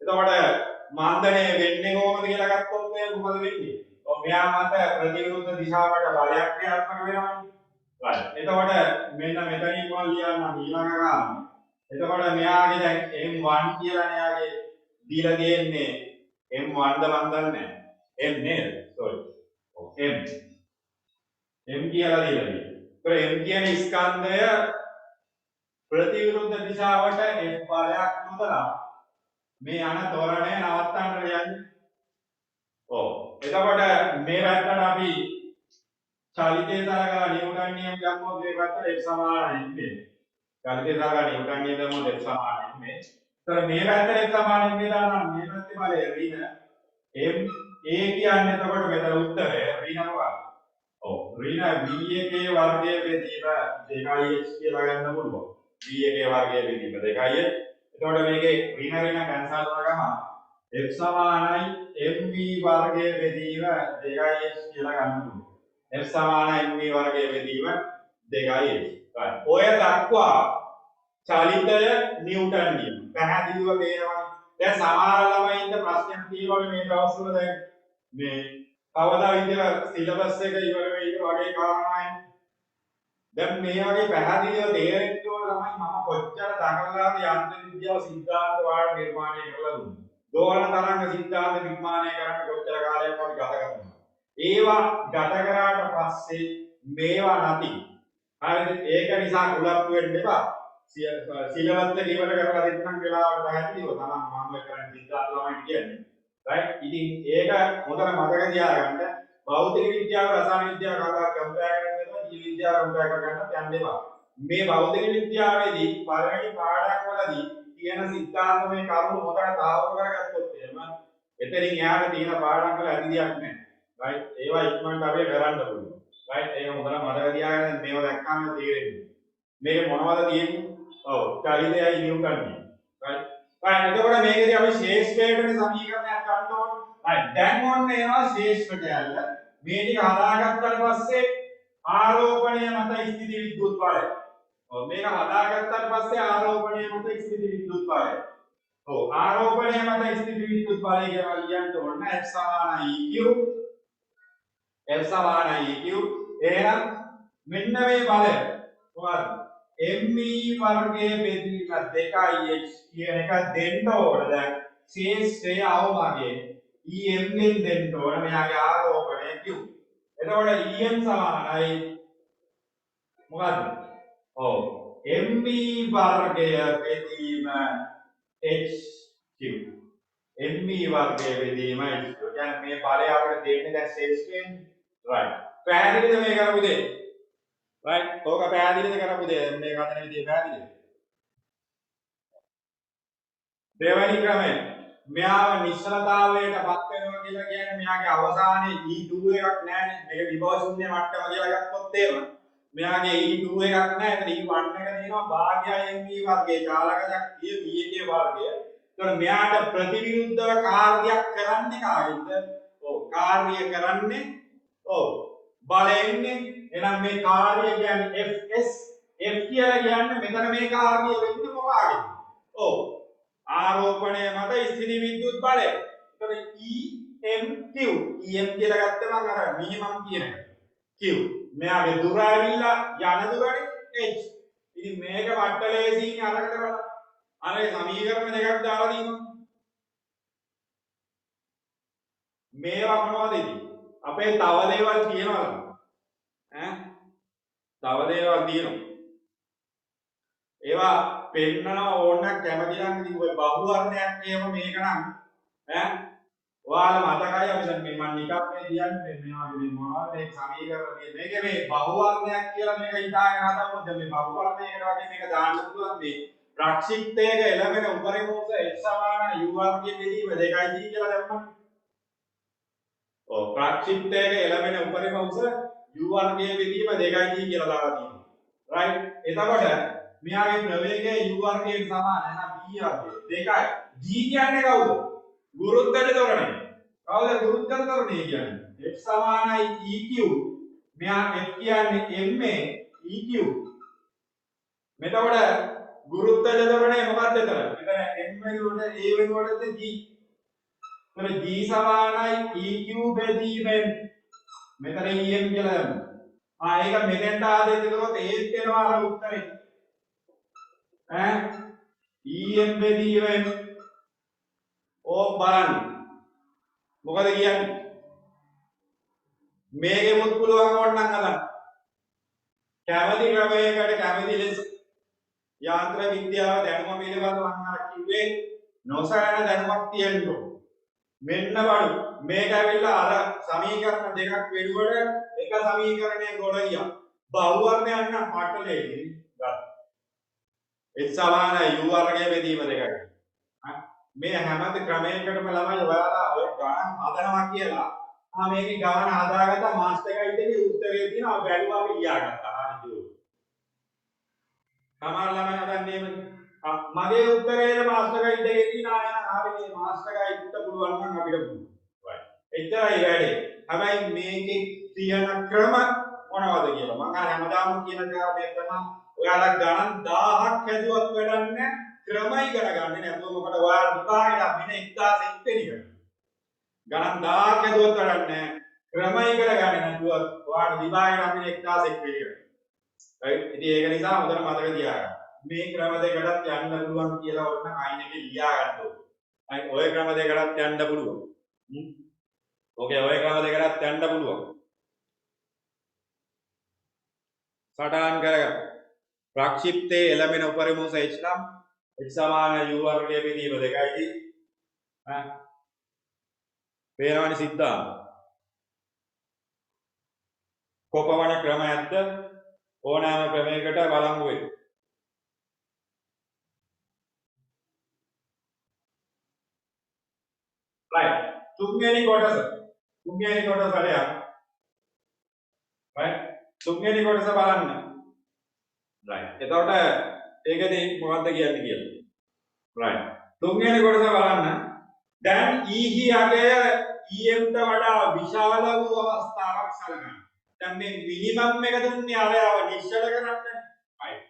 එතකොට මන්දනය වෙන්නේ කොහොමද කියලා ගත්තොත් මේ මොකද වෙන්නේ? ඔව් මෙයා මත ප්‍රතිවිරුද්ධ දිශාවට බලයක් ක්‍රියාත්මක වෙනවනේ. right. එතකොට මෙන්න මෙතනින් මම ලියන්නම් ඊළඟ කාරණා. එතකොට මෙයාගේ දැන් m1 කියලා මෙයාගේ දීලා තියෙන්නේ m1 ද මන් දන්නේ නැහැ. m නේද? sorry. ඔව් m. m කියලා දීලා තියෙනවා. ඒතකොට m කියන ස්කන්ධය ප්‍රතිවිරුද්ධ දිශාවට f බලයක් යොදලා මේ යන තොරණය නවත්තන්න යන්නේ. ඔව්. එතකොට මේ පැත්තට අපි චලිතය සලකලා නිව්ටන් නියම ගමු මේ පැත්තට f සමානයි මේ. චලිතය සලකලා නිව්ටන් නියම ගමු f සමානයි මේ. ඒතර මේ පැත්තට f සමානයි මේ දානවා මේ පැත්තේ බලය ඍණ m a කියන්නේ එතකොට මෙතන උත්තරය ඍණ මොකක්ද? ඔව්. ඍණ v එකේ වර්ගය බෙදීම 2h කියලා ගන්න පුළුවන්. v එකේ වර්ගය බෙදීම 2h එතකොට මේකේ ඍණ කැන්සල් කරගම f සමානයි mv වර්ගය බෙදීම 2h කියලා ගන්න පුළුවන්. f සමානයි mv වර්ගය බෙදීම 2h. right. ඔය දක්වා චලිතය නිව්ටන් නියම. පැහැදිලිව පේනවනේ. දැන් සමහර ළමයින්ට ප්‍රශ්නයක් තියෙනවනේ මේ දවස්වල දැන් මේ කවදා විතර සිලබස් එක ඉවර වෙයිද වගේ කාරණායි. දැන් මේ වගේ පැහැදිලිව තේරෙන්න ඕන ළමයි මම කොච්චර දඟලලාද යන්ත්‍ර විද්‍යාව සිද්ධාන්ත වාර නිර්මාණය කරලා දුන්නේ. දෝලන තරංග සිද්ධාන්ත නිර්මාණය කරන්න කොච්චර කාලයක් අපි ගත කරනවද? ඒවා ගත කරාට පස්සේ මේවා නැති. හරිද? ඒක නිසා කුලප්පු වෙන්න එපා. සිලබස් එක ඉවර කරලා දෙන්නම් වෙලාවට පැහැදිලිව තමයි මම කරන්නේ සිද්ධාන්ත ළමයි කියන්නේ. right? ඉතින් ඒක හොඳට මතක තියාගන්න. භෞතික විද්‍යාව රසායන විද්‍යාව කතා කම්පයර් කරනවා ජීව විද්‍යාව කම්පයර් කරගන්නත් යන්න එපා. මේ භෞතික විද්‍යාවේදී පළවෙනි පාඩම් වලදී තියෙන සිද්ධාන්ත මේ කරුණු හොඳට තාවුරු කරගත්තොත් එහෙම එතනින් එහාට තියෙන පාඩම් වල අදිදියක් නැහැ. right? ඒවා ඉක්මනට අපි කරන්න පුළුවන්. right? ඒක හොඳට මතක තියාගන්න මේවා දැක්කම තේරෙන්නේ. මේක මොනවද තියෙන්නේ? ඔව් චලිතයයි නිව්ටන්. right? right එතකොට මේකදී අපි ශේෂ්ඨයකට සමීකරණයක් ගන්න ඕනේ. right දැන් ඔන්න එනවා ශේෂ්ඨට යන්න. මේ ටික හදාගත්තාට පස්සේ ආරෝපණය මත ස්ථිති විද්‍යුත් බලය. ඔව් මේක හදාගත්තාට පස්සේ ආරෝපණය මත ස්ථිති විද්‍යුත් බලය. ඔව් ආරෝපණය මත ස්ථිති විද්‍යුත් බලය කියලා ලියන්න ඕන F සමානයි EQ. F සමානයි EQ. එහෙනම් මෙන්න මේ බලය මොකක්ද? ME වර්ගයේ බෙදීම 2h කියන එක දෙන්න ඕන දැන් ශේෂ්ඨය අවමගේ EM ගෙන් දෙන්න ඕන මෙයාගේ ආරෝපණය Q. එතකොට EM සමානයි මොකද්ද? ඔව් ME වර්ගය බෙදීම HQ. me වර්ගයේ බෙදීම h2. කියන්නේ මේ ඵලය අපිට දෙන්නේ දැන් ශේෂ්ඨයෙන්. right. පැහැදිලිද මේ කරපු දේ? right. ඕක පැහැදිලිද කරපු දේ? මේ හදන විදිය පැහැදිලිද? දෙවැනි ක්‍රමය මෙයාව නිශ්චලතාවයට පත් වෙනවා කියලා කියන්නේ මෙයාගේ අවසානයේ E2 එකක් නැහැ. මේක විභව ශූන්‍ය මට්ටම කියලා ගත්තොත් එහෙම මෙයාගේ E2 එකක් නැහැ. ඒතර E1 එක තියෙනවා භාගයයි me වර්ගයේ චාලක ශක්තිය V එකේ වර්ගය. ඒතර මෙයාට ප්‍රතිවිරුද්ධව කාර්යයක් කරන්නේ කාගෙන්ද? ඔව් කාර්ය කරන්නේ ඔව් බලෙන්නේ. එහෙනම් මේ කාර්ය කියන්නේ Fs F කියලා කියන්නේ මෙතන මේ කාර්ය වෙන්නේ මොකාගෙන්ද? ඔව් ආරෝපණය මත ස්ථිති විද්‍යුත් බලය. ඒතකොට EMQ EM කියලා ගත්තම අර මිනිමම් කියන එක. Q. මෙයාගේ දුර ඇවිල්ලා යන දුරනේ h. ඉතින් මේක වට්ටලේ සීනේ අරකට බලන්න. අර සමීකරණ දෙකක් දාලා දීනවා. මේවා මොනවද ඉතින්? අපේ තව දේවල් තියෙනවද? තව දේවල් තියෙනවා. ඒවා පෙන්නනවා ඕනක් කැමති නම් ඉතින් ඔය බහු වර්ණයක් එහෙම මේක නම් ඔයාලා මතකයි අපි දැන් මේ මම නිකම් මේ කියන්නේ මේවා මේ මොනවද මේ සමීකරණ මේක මේ බහු වර්ණයක් කියලා මේක හිතාගෙන හදමුත් දැන් මේ බහු වර්ණයකට වගේ මේක දාන්න පුළුවන් මේ ප්‍රක්ෂිප්තයක එළවෙන උපරිම උස h සමාන u වර්ගයේ බෙදීම 2g කියලා දැම්මම ඔව් ප්‍රක්ෂිප්තයක එළවෙන උපරිම උස u වර්ගයේ බෙදීම 2g කියලා දාලා තියෙනවා right එතකොට මෙයාගේ ප්‍රවේගය u වර්ගයෙන් සමාන එහෙනම් v වර්ගය 2යි g කියන්නේ කවුද ගුරුත්වයට තොරණය කවුද ගුරුත්වයට තොරණය කියන්නේ f සමානයි eq මෙයා f කියන්නේ ma eq මෙතකොට ගුරුත්වයට තොරණය මොකක්ද එතන මෙතන m වෙනුවට a වෙනුවට g එතන g සමානයි eq බෙදීමෙන් මෙතන em කියලා දැම්මා ඒක මෙතෙන්ට ආදෙන්න කරොත් ඒත් වෙනවා අර උත්තරේ em බෙදීමෙන් ඕක බලන්න මොකද කියන්නේ මේකෙමුත් පුළුවන් ඕනනම් හදන්න කැමති ක්‍රමයකට කැමති ලෙස යාන්ත්‍ර විද්‍යාව දැනුම පිළිබඳව මම අර කිව්වේ නොසලන දැනුමක් තියෙන්න ඕන මෙන්න බලන්න මේක ඇවිල්ලා අර සමීකරණ දෙකක් වෙනුවට එක සමීකරණයක් ගොඩ ගියා බහු වර්ණයක් නම් පටලෙන්නේ ගන්න h සමාන u වර්ගයේ බෙදීම දෙකයි මේ හැම ක්‍රමයකටම ළමයි ඔයාලා ඔය ගණන් හදනවා කියලා මේකේ ගණන හදාගත්තා මාස්ටර් ගයිඩ් එකේ උත්තරේ තියෙනවා බැලුවා අපි ලියාගත්තා හරිද සමහර ළමයි හදන්නේ මගේ උත්තරේ මාස්ටර් ගයිඩ් එකේ තියෙනවා හරි මේ මාස්ටර් ගයිඩ්ට පුළුවන් නම් අපිට පුළුවන් එච්චරයි වැඩේ හැබැයි මේකේ තියෙන ක්‍රම මොනවද කියලා මම හැමදාම කියන කාරණේ තමයි ඔයාලා ගණන් 1000ක් හැදුවත් වැඩක් නැහැ ක්‍රම ඉගෙන ගන්න නැතුව මොකද ඔයාලා විභාගෙට මෙන්න 1001 වෙනි ගණන් 1000ක් හැදුවත් වැඩක් නැහැ ක්‍රම ඉගෙන ගන්න නැතුව ඔයාලා විභාගෙට මෙන්න 1001 වෙනි ගණන් right ඉතින් ඒක නිසා හොඳට මතක තියාගන්න මේ ක්‍රම දෙකටත් යන්න පුළුවන් කියලා ඕන අයින් එකේ ලියා ගන්න ඕනේ ඔය ක්‍රම දෙකටත් යන්න පුළුවන් ඕකේ ඔය ක්‍රම දෙකටත් යන්න පුළුවන් සටහන් කරගන්න ප්‍රක්ෂිප්තයේ එළමෙන උපරිම උස h නම් h සමාන u වර්ගයේ බෙදීම 2යි පේනවනේ සිද්ධාන්ත කොපමණ ක්‍රමයක්ද ඕනෑම ක්‍රමයකට බලමු වෙයි right තුන්වෙනි කොටස හරියට right තුන්වෙනි කොටස බලන්න right එතකොට ඒකදී මොකද්ද කියන්නේ කියලා right තුන්වෙනි කොටස බලන්න දැන් E ගියගේ EM ට වඩා විශාල වූ අවස්ථාවක් සලකන්න දැන් මේ මිනිමම් එක දුන්නේ අරයව නිශ්චල කරන්න right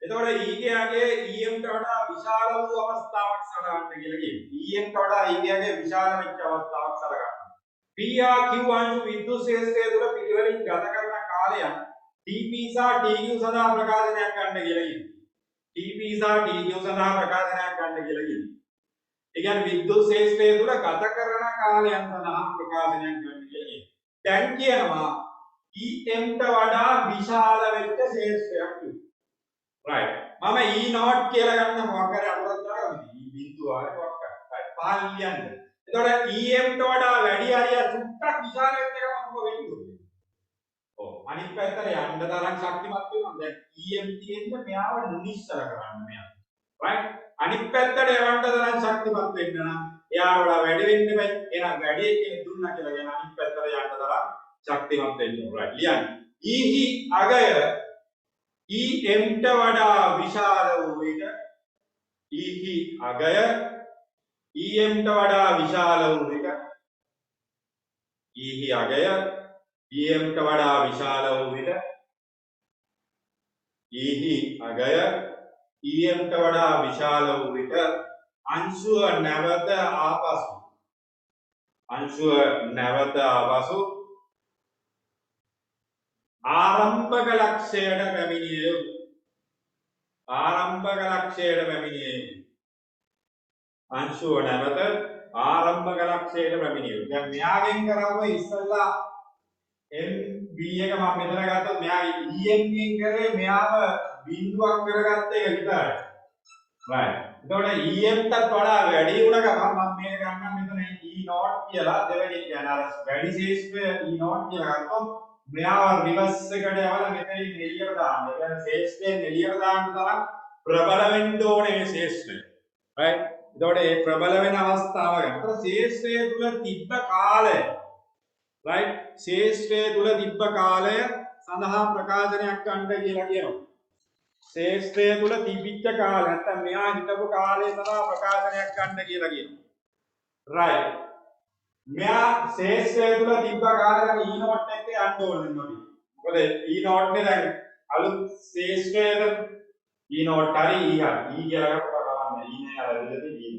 එතකොට E ගියගේ EM ට වඩා විශාල වූ අවස්ථාවක් සලකන්න කියලා කියනවා EM ට වඩා E ගියගේ විශාල වෙච්ච අවස්ථාවක් සලකන්න PRQ අංශු විද්‍යුත් ශේෂ්ත්‍රය තුළ පිළිවෙලින් ගත කරන කාලයන් TP සහ TQ සඳහා ප්‍රකාශනයක් ගන්න කියලා කියනවා. TP සහ TQ සඳහා ප්‍රකාශනයක් ගන්න කියලා කියනවා. ඒ කියන්නේ විද්‍යුත් ශේෂ්ත්‍රය තුළ ගත කරන කාලයන් සඳහා ප්‍රකාශනයක් ගන්න කියලා කියනවා. දැන් කියනවා EM ට වඩා විශාල වෙච්ච ශේෂ්ත්‍රයක් තියෙනවා. right. මම E0 කියලා ගන්න මොකක් හරි අරුතක් දාගමු. E බිඳුව හරි මොකක් හරි. right. පහළ ලියන්න. එතකොට EM ට වඩා වැඩි හරිය සුට්ටක් විශාල වෙච්ච එකම මොකද වෙන්නේ? ඔව් අනිත් පැත්තට යන්න තරම් ශක්තිමත් වෙනවා. දැන් EM තියෙන්නේ මෙයාව නිශ්චල කරන්න මෙයා. right? අනිත් පැත්තට යවන්න තරම් ශක්තිමත් වෙන්න නම් එයාට වඩා වැඩි වෙන්න බෑ. එහෙනම් වැඩි කෙනෙක් දුන්නා කියලා කියන අනිත් පැත්තට යන්න තරම් ශක්තිමත් වෙන්න ඕන. right? ලියන්න. EG අගය EM ට වඩා විශාල වූ විට EG අගය EM ට වඩා විශාල වූ විට EG අගය EM ට වඩා විශාල වූ විට EG අගය EM ට වඩා විශාල වූ විට අංශුව නැවත ආපසු ආරම්භක ලක්ෂයට පැමිණිය යුතුය. අංශුව නැවත ආරම්භක ලක්ෂයට පැමිණිය යුතුය. දැන් මෙයාගෙන් කරව ඉස්සල්ලා MB එක මම මෙතන ගත්තොත් මෙයා EM ගෙන් කරේ මෙයාව බිඳුවක් කරගත්ත එක විතරයි. right. එතකොට EM ටත් වඩා වැඩි වුණ ගමන් මම මේක ගන්නම් මෙතන E0 කියලා දෙවෙනි කියන අර වැඩි ශේෂ්ත්‍රය E0 කියලා ගත්තොත් මෙයාව රිවර්ස් එකට යවලා මෙතනින් එළියට දාන්න. ඒ කියන්නේ ශේෂ්ත්‍රයෙන් එළියට දාන්න තරම් ප්‍රබල වෙන්න ඕනේ මේ ශේෂ්ත්‍රය. right. එතකොට මේ ප්‍රබල වෙන අවස්ථාව ගන්න. ශේෂ්ත්‍රය තුල තිබ්බ කාලය right. ශේෂ්ත්‍රය තුල තිබ්බ කාලය සඳහා ප්‍රකාශනයක් ගන්න කියලා කියනවා. ශේෂ්ත්‍රය තුල තිබිච්ච කාලය නැත්නම් මෙයා හිටපු කාලය සඳහා ප්‍රකාශනයක් ගන්න කියලා කියනවා. right. මෙයා ශේෂ්ත්‍රය තුල තිබ්බ කාලය දැන් E0 එක්ක යන්න ඕනේ නෝඩි. මොකද E0 නේ දැන් අලුත් ශේෂ්ත්‍රයද E0 හරි E හරි. E කියලා ගත්තොත් බලන්න E නේ අර ඉඳී E.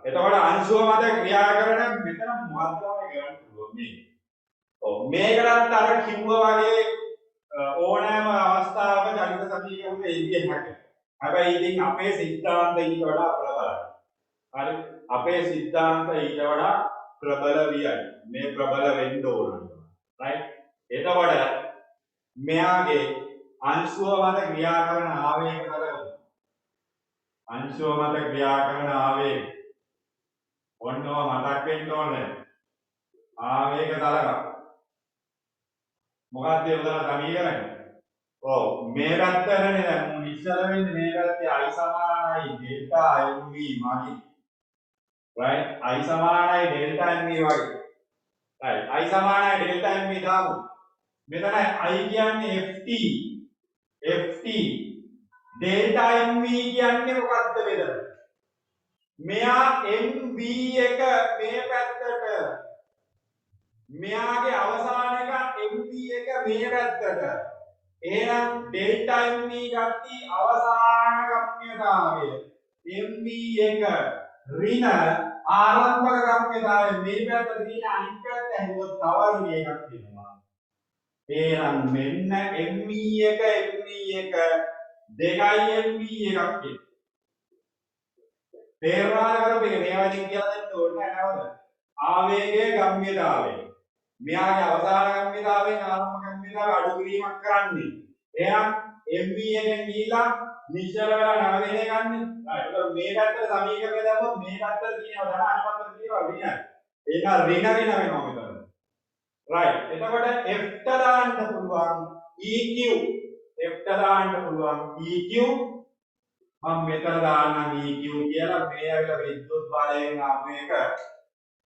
එතකොට අංශුව මත ක්‍රියා කරන මෙතන මොකක්ද තමයි කරන්න පුළුවන් මේ. ඔව් මේකටත් අර කිව්වා වගේ ඕනෑම අවස්ථාවක ජනිත සමීකරණ එන්නේ නැහැ. හැබැයි ඉතින් අපේ සිද්ධාන්ත ඊට වඩා ප්‍රබලයි. හරි අපේ සිද්ධාන්ත ඊට වඩා ප්‍රබල වියයි. මේ ප්‍රබල වෙන්න ඕන. right. එතකොට මෙයාගේ අංශුව මත ක්‍රියා කරන ආවේග ඔන්නව මතක් වෙන්න ඕනේ. ආවේග තලක. මොකක්ද ඒ උදාන සමීකරණය? ඔව් මේ පැත්තනේ දැන් ඉස්සර වෙන්නේ මේ පැත්තේ I සමානයි delta mv මගින්. right. I සමානයි delta mv වගේ. right. I සමානයි delta mv දාමු. මෙතන I කියන්නේ ft delta mv කියන්නේ මොකක්ද මෙතන? මෙයා MV එක මේ පැත්තට මෙයාගේ අවසාන එක MV එක මේ පැත්තට එහෙනම් ඩෙල්ටා MV ගත්ති අවසාන ගම්‍යතාවය MV එක ඍණ ආරම්භක ගම්‍යතාවය මේ පැත්තට තියෙන අනිත් පැත්ත හැදුවොත් තව ඍණ එකක් වෙනවා. එහෙනම් මෙන්න MV එක දෙකයි MV එකක් තියෙනවා. තේරුණාද කරපේ මේවා ඉතින් කියලා දෙන්න ඕනේ නැහැ නේද? ආවේගයේ ගම්‍යතාවය. මෙයාගේ අවසාන ගම්‍යතාවයෙන් ආරම්භ ගම්‍යතාවය අඩු කිරීමක් කරන්නේ. එහෙනම් MV එකෙන් ගිහිලා නිශ්චල වෙලා නැවතෙන්නේ ගන්න. ඒක මේ පැත්තට සමීකරණය දැම්මොත් මේ පැත්තට තියෙනවා ධන අනුපතට තියෙනවා ඍණ. ඒක ඍණ වෙනවා මෙතන. right. එතකොට F ට දාන්න පුළුවන් EQ. F ට දාන්න පුළුවන් EQ මම මෙතන දාන්නම් EQ කියලා මේ ඇවිල්ලා විද්‍යුත් බලයෙන් ආපු එක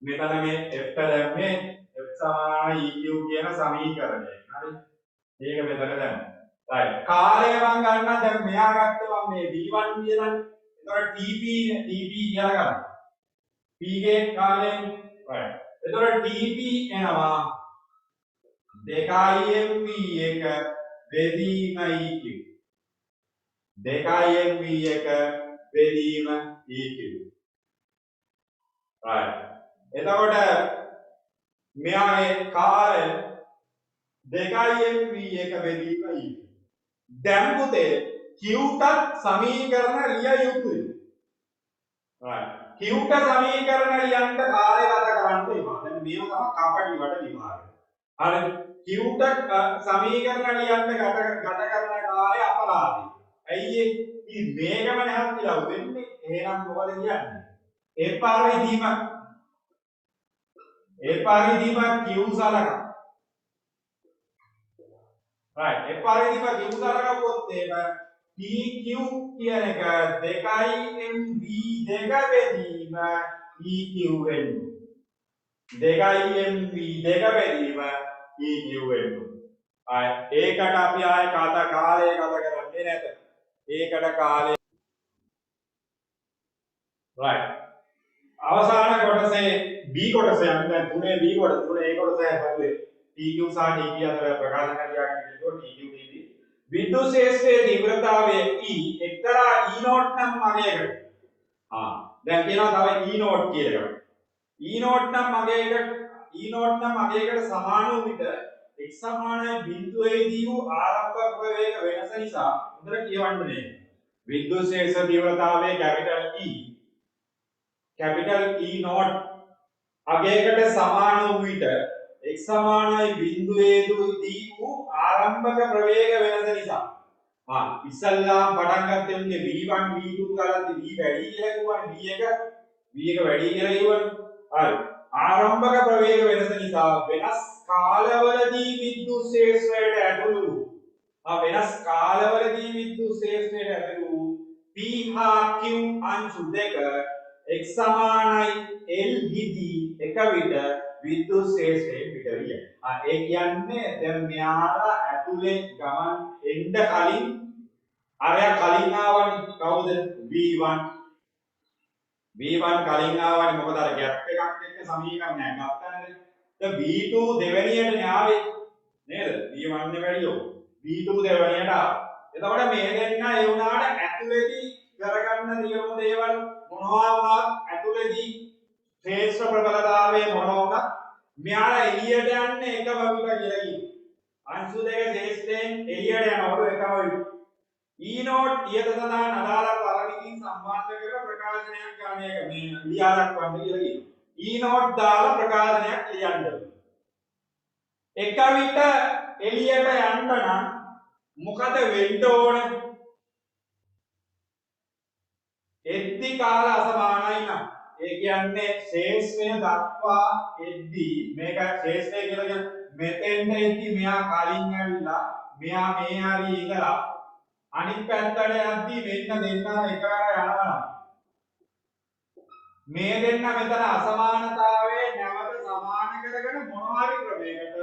මෙතන මේ F ට දැම්මේ F සමාන EQ කියන සමීකරණය. හරි. ඒක මෙතන දැම්මා. right. කාලය මම ගන්න දැන් මෙයා ගත්තා මම මේ V1 කියලා. එතකොට TP කියලා ගන්න. P ගේ කාලයෙන් right. එතකොට TP එනවා 2MV එක බෙදීම EQ. 2MV එක බෙදීම EQ. right. එතකොට මෙයාගේ කාලය 2MV එක බෙදීම EQ. දැන් පුතේ Q ටත් සමීකරණ ලිය යුතුයි. right. Q ට සමීකරණ ලියන්න කාලය ගත කරන්න එපා. දැන් මේව තමයි කපටි වට විභාගය. හරි. Q ට සමීකරණ ලියන්න ගත කරන කාලය අපරාධයි. ඇයි මේකම නැහත් කියලා වෙන්නේ? එහෙනම් මොකද කියන්නේ? ඒ පාරේදීම Q සලකනවා. right එපාරේදීම Q සලකුවොත් එහෙම PQ කියන එක 2mv දෙක බෙදීම EQ වෙනවා. 2mv දෙක බෙදීම EQ වෙනවා. ඒකට අපි ආයේ කාලය කතා කරන්නේ නැත. ඒකට කාලය right අවසාන කොටසේ B කොටස යන්නේ දැන් තුනේ B කොටස තුනේ A කොටස හැදුවේ TQ සහ TP අතර ප්‍රකාශන තියාගෙන ඉන්නකොට TQ TP විද්‍යුත් ශේෂ්ත්‍රයේ තීව්‍රතාවය E එක්තරා E නෝට් නම් මගයකට දැන් කියනවා තව E නෝට් කියලා එකක් E නෝට් නම් මගයකට සමාන වූ විට x සමානයි බිඳුවේදී වූ ආරම්භක ප්‍රවේග වෙනස නිසා හොඳට කියවන්න මේ විද්‍යුත් ශේෂ්ත්‍ර තීව්‍රතාවයේ capital E නෝට් අගයකට සමාන වූ විට x සමානයි බිඳුවේදී වූ ආරම්භක ප්‍රවේග වෙනස නිසා ඉස්සල්ලාම පටන් ගත්තේ උන්නේ v1 v2 ගලද්දි v වැඩි කියලා කිව්වනේ v1 වැඩි කියලා කිව්වනේ හරි ආරම්භක ප්‍රවේග වෙනස නිසා වෙනස් කාලවලදී විද්‍යුත් ශේෂ්ත්‍රයට ඇතුළු වූ p හා q අංශු දෙක x සමානයි l හිදී එක විට විද්‍යුත් ශේෂ්ත්‍රයෙන් පිට විය. ඒ කියන්නේ දැන් මෙයාලා ඇතුලේ ගමන් එන්න කලින් අරයා කලින් ආවනේ කවුද v1 කලින් ආවනේ මොකද අර ગેප් එකක් එක්ක සමීකරණයක් ගත්තනේ. දැන් v2 දෙවෙනියට න්යාවේ නේද? v1 නේ වැඩියෝ. v2 දෙවෙනියට ආවා. එතකොට මේ දෙන්න ඒ වුණාට ඇතුලේදී කරගන්න නියම දේවල් මොනවා වුණත් ඇතුලේදී ශ්‍රේෂ්ඨ ප්‍රබලතාවයේ මොනවා වුණත් මෙයාලා එළියට යන්නේ එකම විට කියලා කියනවා. අංශු දෙක ශ්‍රේෂ්ඨයෙන් එළියට යනකොට එකම විට. E නෝට් ඊට සඳහන් අදාළ පරමිතින් සම්බන්ධ කර ප්‍රකාශනයක් ගන්න එක මේ ලියා දක්වන්න කියලා කියනවා. E නෝට් දාලා ප්‍රකාශනයක් ලියන්න. එක විට එළියට යන්න නම් මොකද වෙන්න ඕනේ? එද්දි කාල අසමානයි නම් ඒ කියන්නේ ශේෂ්ත්‍රය දක්වා එද්දි මේක ශේෂ්ත්‍රය කියලා කියන්නේ මෙතෙන් එද්දි මෙයා කලින් ඇවිල්ලා මෙයා මේ හරි ඉඳලා අනිත් පැත්තට යද්දි මෙන්න දෙන්නම එකවර යනවා මේ දෙන්න මෙතන අසමානතාවයේ නැවත සමාන කරගෙන මොනවා හරි ක්‍රමයකට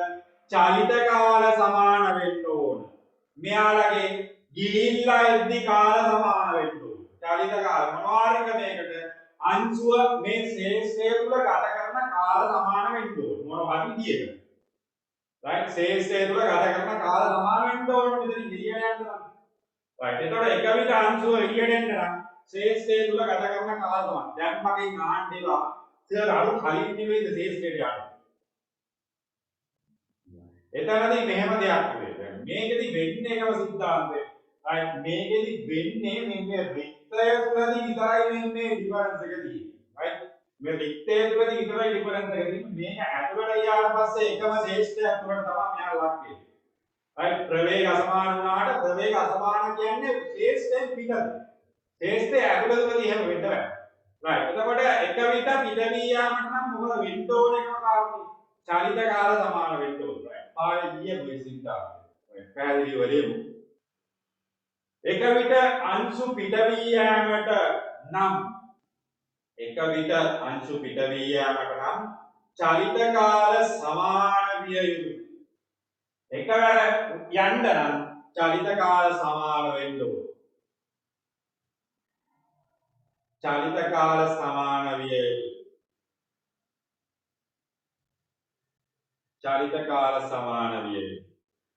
චලිත කාල සමාන වෙන්න ඕන මෙයාලගේ ගිහිල්ලා එද්දි කාල සමාන වෙන්න ඕන චලිත කාල මොනවා හරි ක්‍රමයකට අංශුව මේ ශේෂ්ත්‍රය තුල ගත කරන කාල සමාන වෙන්න ඕන මොනවා හරි විදියකට right ශේෂ්ත්‍රය තුල ගත කරන කාල සමාන වෙන්න ඕන මෙතන එළියට යන්න නම් right එතකොට එක විට අංශුව එළියට එන්න නම් ශේෂ්ත්‍රය තුල ගත කරන කාල සමාන දැන් මගෙන් ආන්න ඒවා සර් අර කලින් නෙවෙයිද ශේෂ්ත්‍රයට යන්නේ එතනදී මෙහෙම දෙයක් වෙයි දැන් මේකෙදි වෙන්නේ එකම સિદ્ધාන්තය right මේකෙදි වෙන්නේ මේ රික්තය තුලදී විතරයි මේ ඩිෆරන්ස් එක තියෙන්නේ right මේ රික්තය තුලදී විතරයි ඩිෆරන්ස් එක තියෙන්නේ මේක ඇතුළට ගියාට පස්සේ එකම ශේෂ්ත්‍රයක් තුලට තමයි මෙයා ලක් වෙන්නේ right ප්‍රවේග අසමාන වුණාට ප්‍රවේග අසමාන කියන්නේ ශේෂ්ත්‍රයෙන් පිටද ශේෂ්ත්‍රය ඇතුළතදී එහෙම වෙන්න බෑ right එතකොට එක විට පිට වී යාමට නම් මොකද වෙන්න ඕනේ එකම කාරණේ චලිත කාල සමාන වෙන්න ඕනේ right පාරේ ගිය මේ සිද්ධාන්තය right පැහැදිලි වෙලෙමු එක විට අංශු පිට වී යාමට නම් චලිත කාල සමාන විය යුතුය. එකවර යන්න නම් චලිත කාල සමාන වෙන්න ඕන. චලිත කාල සමාන විය යුතුය. චලිත කාල සමාන විය යුතුය.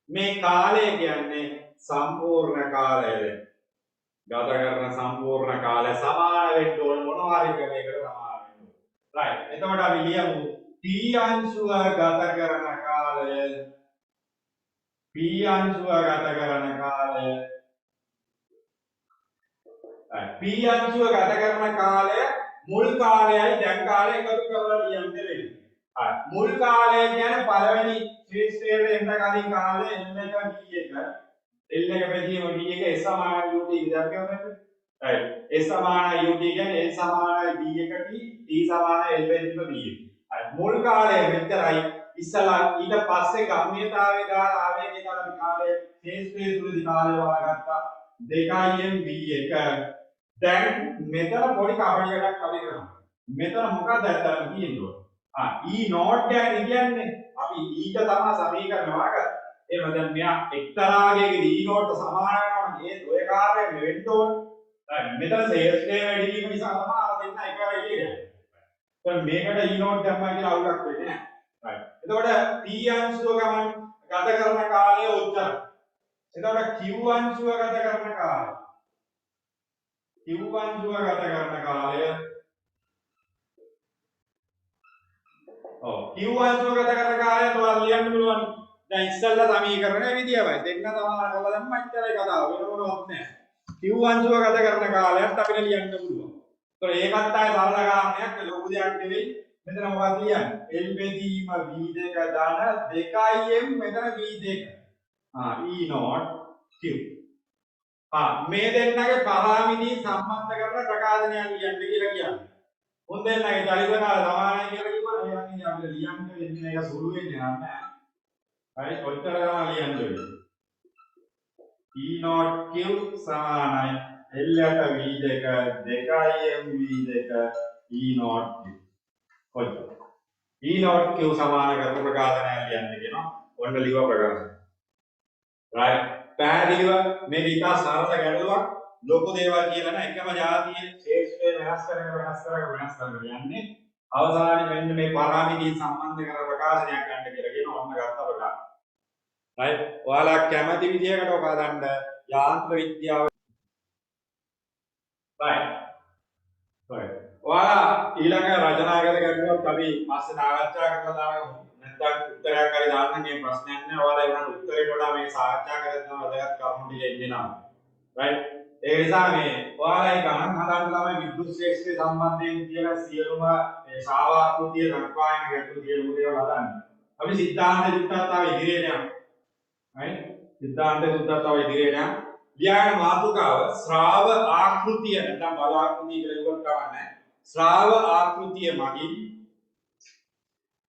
මේ කාලය කියන්නේ සම්පූර්ණ කාලයද ගත කරන සම්පූර්ණ කාලය සමාන වෙන්න ඕන මොනවා හරි ක්‍රමයකට සමාන වෙන්න ඕන. right එතකොට අපි ලියමු t අංශුව ගත කරන කාලය p අංශුව ගත කරන කාලය p අංශුව ගත කරන කාලය මුල් කාලයයි දැන් කාලය එකතු කරලා ලියන්න වෙන්නේ. හරි මුල් කාලය කියන්නේ පළවෙනි ශේෂ්ත්‍රයට එන්න කලින් කාලය n එක d එක L එක බෙදීම D එක S සමාන U T ඉඳන් කියවන්නේ. right S සමානයි UT කියන්නේ L සමානයි B එකට T සමානයි L වෙනම B එක. හරි මුල් කාලය මෙච්චරයි ඉස්සලා ඊට පස්සේ ගම්මියතාවයේ දාලා ආවේගය දාලා අපි කාලය ශේෂ්ත්‍රයේ තුලදී කාලය වාගත්තා 2m v1 දැන් මෙතන පොඩි කපඩියකට අපි කරමු. මෙතන මොකක්ද ඇත්තටම තියෙන්නේ? E නෝට් ගැන කියන්නේ අපි ඊට තමයි සමීකරණ වාගත්තා. එහෙනම් දැන් මෙයා එක්තරාගේදී E නෝට් සමාන වෙනවා නම් ඒ ඔය කාර්යය වෙන්න ඕන. දැන් මෙතන ශේෂ්ත්‍රයේ වැඩි වීම නිසා තමයි අර දෙන්න එකවර එළියට යන්නේ. දැන් මේකට E නෝට් දැම්මා කියලා අවුලක් වෙන්නේ නැහැ. right. එතකොට P අංශුව ගමන් ගත කරන කාලය උච්චරයි. එතකොට Q අංශුව ගත කරන කාලය. Q අංශුව ගත කරන කාලය. Q අංශුව ගත කරන කාලය තවල් ලියන්න පුළුවන්. දැන් ඉස්සෙල්ලා සමීකරණය විදියමයි. දෙන්න තමයි කරලා දැම්මා ඉච්චරයි කතාව. වෙන මොනවත් නැහැ. Q අංශුව ගත කරන කාලයත් අපිට ලියන්න පුළුවන්. ඒතකොට ඒකත් ආයේ සරල ගානයක් ලොකු දෙයක් නෙවෙයි. මෙතන මොකක්ද කියන්නේ? L බෙදීම V2 ධන 2m මෙතන V2. E not Q. මේ දෙන්නගේ පරාමිතිය සම්බන්ධ කරන ප්‍රකාශනයක් ලියන්න කියලා කියන්නේ. මුන් දෙන්නගේ චලිත කාල සමානයි කියලා කිව්වම ඒ වගේ අපිට ලියන්න වෙන්නේ ඒක සුළු වෙන්නේ නැහැ. හරි ඔච්චර ගමන් ලියන්න වෙන්නේ. E not Q සමානයි L යට V2 2m V2 E not Q. ඔච්චර. E not Q සමාන කරන ප්‍රකාශනයක් ලියන්න කියනවා. ඔන්න ලිව ප්‍රකාශනය. right පැහැදිලිව මේක ඉතා සරල ගැටලුවක් ලොකු දේවල් කියලා නෑ එකම જાතියේ ශේෂ්ත්‍රය වෙනස් කරගෙන යන්නේ අවසානයේ මෙන්න මේ පරාමිතිය සම්බන්ධ කර ප්‍රකාශනයක් ගන්න කියලා කියන ඔන්න ගත්ත ප්‍රකාශන. right ඔයාලා කැමති විදියකට ඔක හදන්න යාන්ත්‍ර විද්‍යාව right ඔයාලා ඊළඟ රචනාගත ගැටලුවක් අපි පස්සේ සාකච්ඡා කරලා දාමු. නැත්නම් උත්තරයක් හරි දාන්න මේ ප්‍රශ්නයක් නෑ. ඔයාලා ඒකට උත්තරේට වඩා මේ සාකච්ඡා කරගෙන වැදගත් කරුණු ටික එන්නේ නම්. right ඒ නිසා මේ ඔයාලා ඒ ගණන් හදන්න ළමයි විද්‍යුත් ශේෂ්ත්‍රය සම්බන්ධයෙන් තියෙන සියලුම මේ ශාවාකෘතිය දක්වාගෙන ගැටළු සියලුම දේවල් හදන්න. අපි සිද්ධාන්ත යුක්තතාව ඉදිරියට යමු. right සිද්ධාන්ත යුක්තතාව ඉදිරියට යමු. ලියාගෙන මාතෘකාව ශ්‍රාව ආකෘතිය නැත්නම් බල ආකෘතිය කියලා ඉවත් කරන්නේ. ශ්‍රාව ආකෘතිය මගින්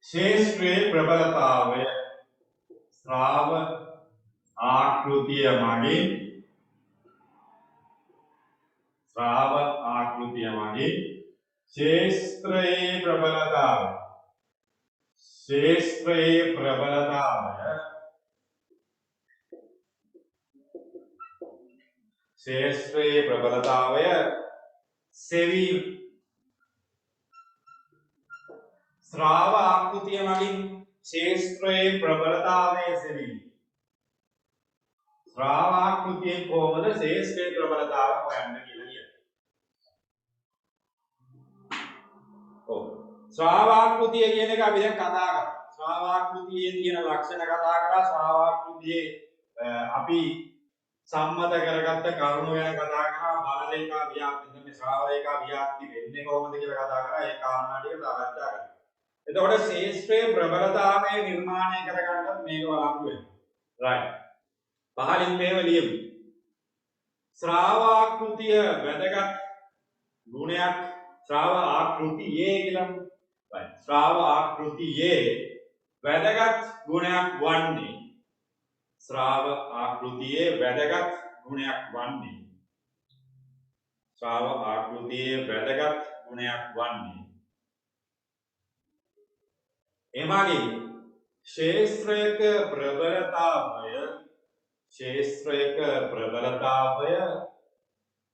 ශේෂ්ත්‍රයේ ප්‍රබලතාවය ශ්‍රාව ආකෘතිය මගින් ශේෂ්ත්‍රයේ ප්‍රබලතාවය සෙවීම ශ්‍රාව ආකෘතිය මගින් ශේෂ්ත්‍රයේ ප්‍රබලතාවය සෙවීම ශ්‍රාව ආකෘතියෙන් කොහොමද ශේෂ්ත්‍රයේ ප්‍රබලතාවය හොයන්න කියලා කියන්නේ. ඔව් ශ්‍රාව ආකෘතිය කියන එක අපි දැන් කතා කරා. ශ්‍රාව ආකෘතියේ තියෙන ලක්ෂණ කතා කරා. ශ්‍රාව ආකෘතියේ අපි සම්මත කරගත්ත කරුණු ගැන කතා කරා. බල රේඛා ව්‍යාප්ති මේ ශ්‍රාව රේඛා ව්‍යාප්ති වෙන්නේ කොහොමද කියලා කතා කරා. ඒ කාරණා ටික සාකච්ඡා කරා. එතකොට ශේෂ්ත්‍රයේ ප්‍රබලතාවය නිර්මාණය කරගන්නත් මේක වළංගු වෙනවා. right පහලින් මේව ලියමු. ශ්‍රාව ආකෘතිය වැදගත් ගුණයක් ශ්‍රාව ආකෘතියේ කියලා. right ශ්‍රාව ආකෘතියේ වැදගත් ගුණයක් වන්නේ ශ්‍රාව ආකෘතියේ වැදගත් ගුණයක් වන්නේ ශ්‍රාව ආකෘතියේ වැදගත් ගුණයක් වන්නේ එමගින් ශේෂ්ත්‍රයක ප්‍රබලතාවය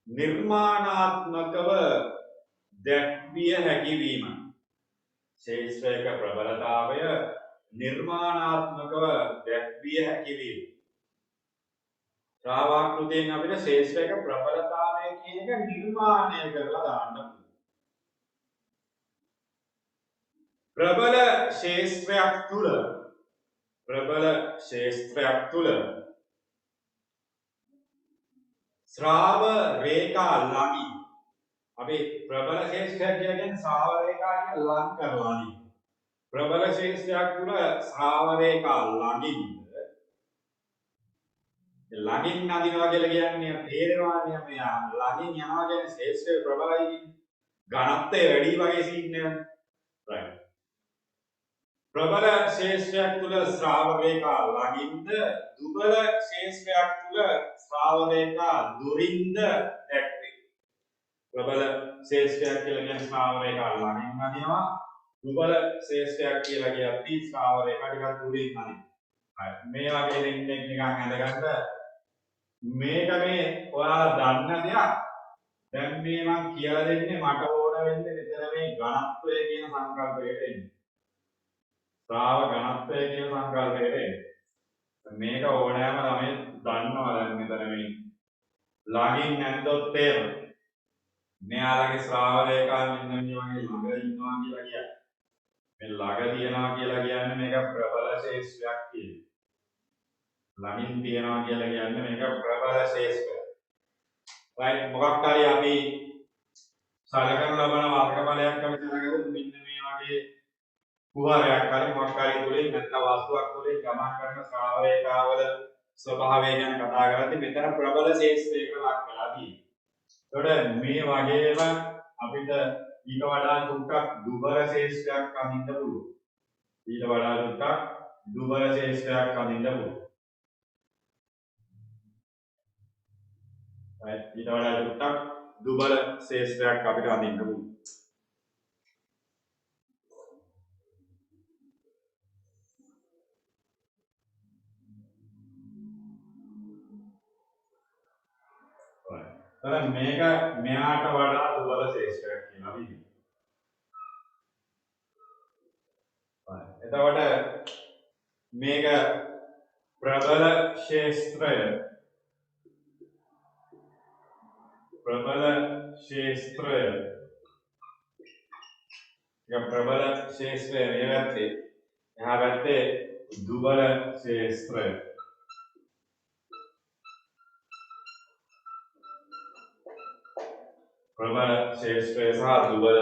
නිර්මාණාත්මකව දැක්විය හැකි වීම. ශේෂ්ත්‍රයක ප්‍රබලතාවය නිර්මාණාත්මකව දැක්විය හැකි වීම. ශ්‍රාව ආකෘතියෙන් අපිට ශේෂ්ත්‍රයක ප්‍රබලතාවය කියන එක නිර්මාණය කරලා දාන්න පුළුවන්. ප්‍රබල ශේෂ්ත්‍රයක් තුල ශ්‍රාව රේඛා ළඟින් අපි ප්‍රබල ශේෂ්ත්‍රයක් කියන්නේ ශ්‍රාව රේඛා කියන ලං කරලා නේ. ප්‍රබල ශේෂ්ත්‍රයක් තුල ශ්‍රාව රේඛා ළඟින් ළඟින් නදිනවා කියලා කියන්නේ තේරෙනවානේ මේ ළඟින් යනවා කියන්නේ ශේෂ්ත්‍රය ප්‍රබලයි කියන්නේ. ඝනත්වය වැඩි වගේ සීන් එකක්. right. ප්‍රබල ශේෂ්ත්‍රයක් තුල ශ්‍රාව රේඛා ළඟින්ද දුබල ශේෂ්ත්‍රයක් තුල ශ්‍රාව රේඛා දුරින්ද දැක්වේ. ප්‍රබල ශේෂ්ත්‍රයක් කියලා කියන්නේ ශ්‍රාව රේඛා ළඟින් නදිනවා. දුබල ශේෂ්ත්‍රයක් කියලා කියන්නේ ශ්‍රාව රේඛා ටිකක් දුරින් නදිනවා. right. මේ වගේ දෙන්නේ නිකන් අඳගන්න මේක මේ ඔයාලා දන්න දෙයක්. දැන් මේ මම කියලා දෙන්නේ මට ඕන වෙන්නේ විතර මේ ඝනත්වය කියන සංකල්පයට එන්න. ශ්‍රාව ඝනත්වය කියන සංකල්පයට එන්න. මේක ඕනෑම ළමයි දන්නවා දැන් මෙතන මේ ළඟින් නැන්දොත් තේරෙනවා. මෙයාලගේ ශ්‍රාව රේඛා මෙන්න මේ වගේ ළඟ ඉන්නවා කියලා කියන්නේ. මේ ළඟ තියනවා කියලා කියන්නේ මේක ප්‍රබල ශේෂ්ත්‍රයක් කියන්නේ. ළඟින් තියනවා කියලා කියන්නේ මේක ප්‍රබල ශේෂ්ත්‍රයක්. right මොකක් හරි අපි සලකන ලබන වර්ගඵලයක් අපි සලකගමු මෙන්න මේ වගේ කුහරයක් හරි මොකක් හරි තුලින් නැත්නම් වස්තුවක් තුලින් ගමන් කරන ශ්‍රාව රේඛාවල ස්වභාවය ගැන කතා කරද්දී මෙතන ප්‍රබල ශේෂ්ත්‍රයකට ලක් වෙලා තියෙනවා. ඒකට මේ වගේම අපිට ඊට වඩා චුට්ටක් දුබල ශේෂ්ත්‍රයක් අඳින්න පුළුවන්. ඊට වඩා චුට්ටක් දුබල ශේෂ්ත්‍රයක් අඳින්න පුළුවන්. right ඊට වඩා චුට්ටක් දුබල ශේෂ්ත්‍රයක් අපිට අඳින්න පුළුවන්. right මේක මෙයාට වඩා දුබල ශේෂ්ත්‍රයක් කියනවා විදිහ. right එතකොට මේක ප්‍රබල ශේෂ්ත්‍රය ප්‍රබල ශේෂ්ත්‍රය මේ පැත්තේ එහා පැත්තේ දුබල ශේෂ්ත්‍රය. ප්‍රබල ශේෂ්ත්‍රය සහ දුබල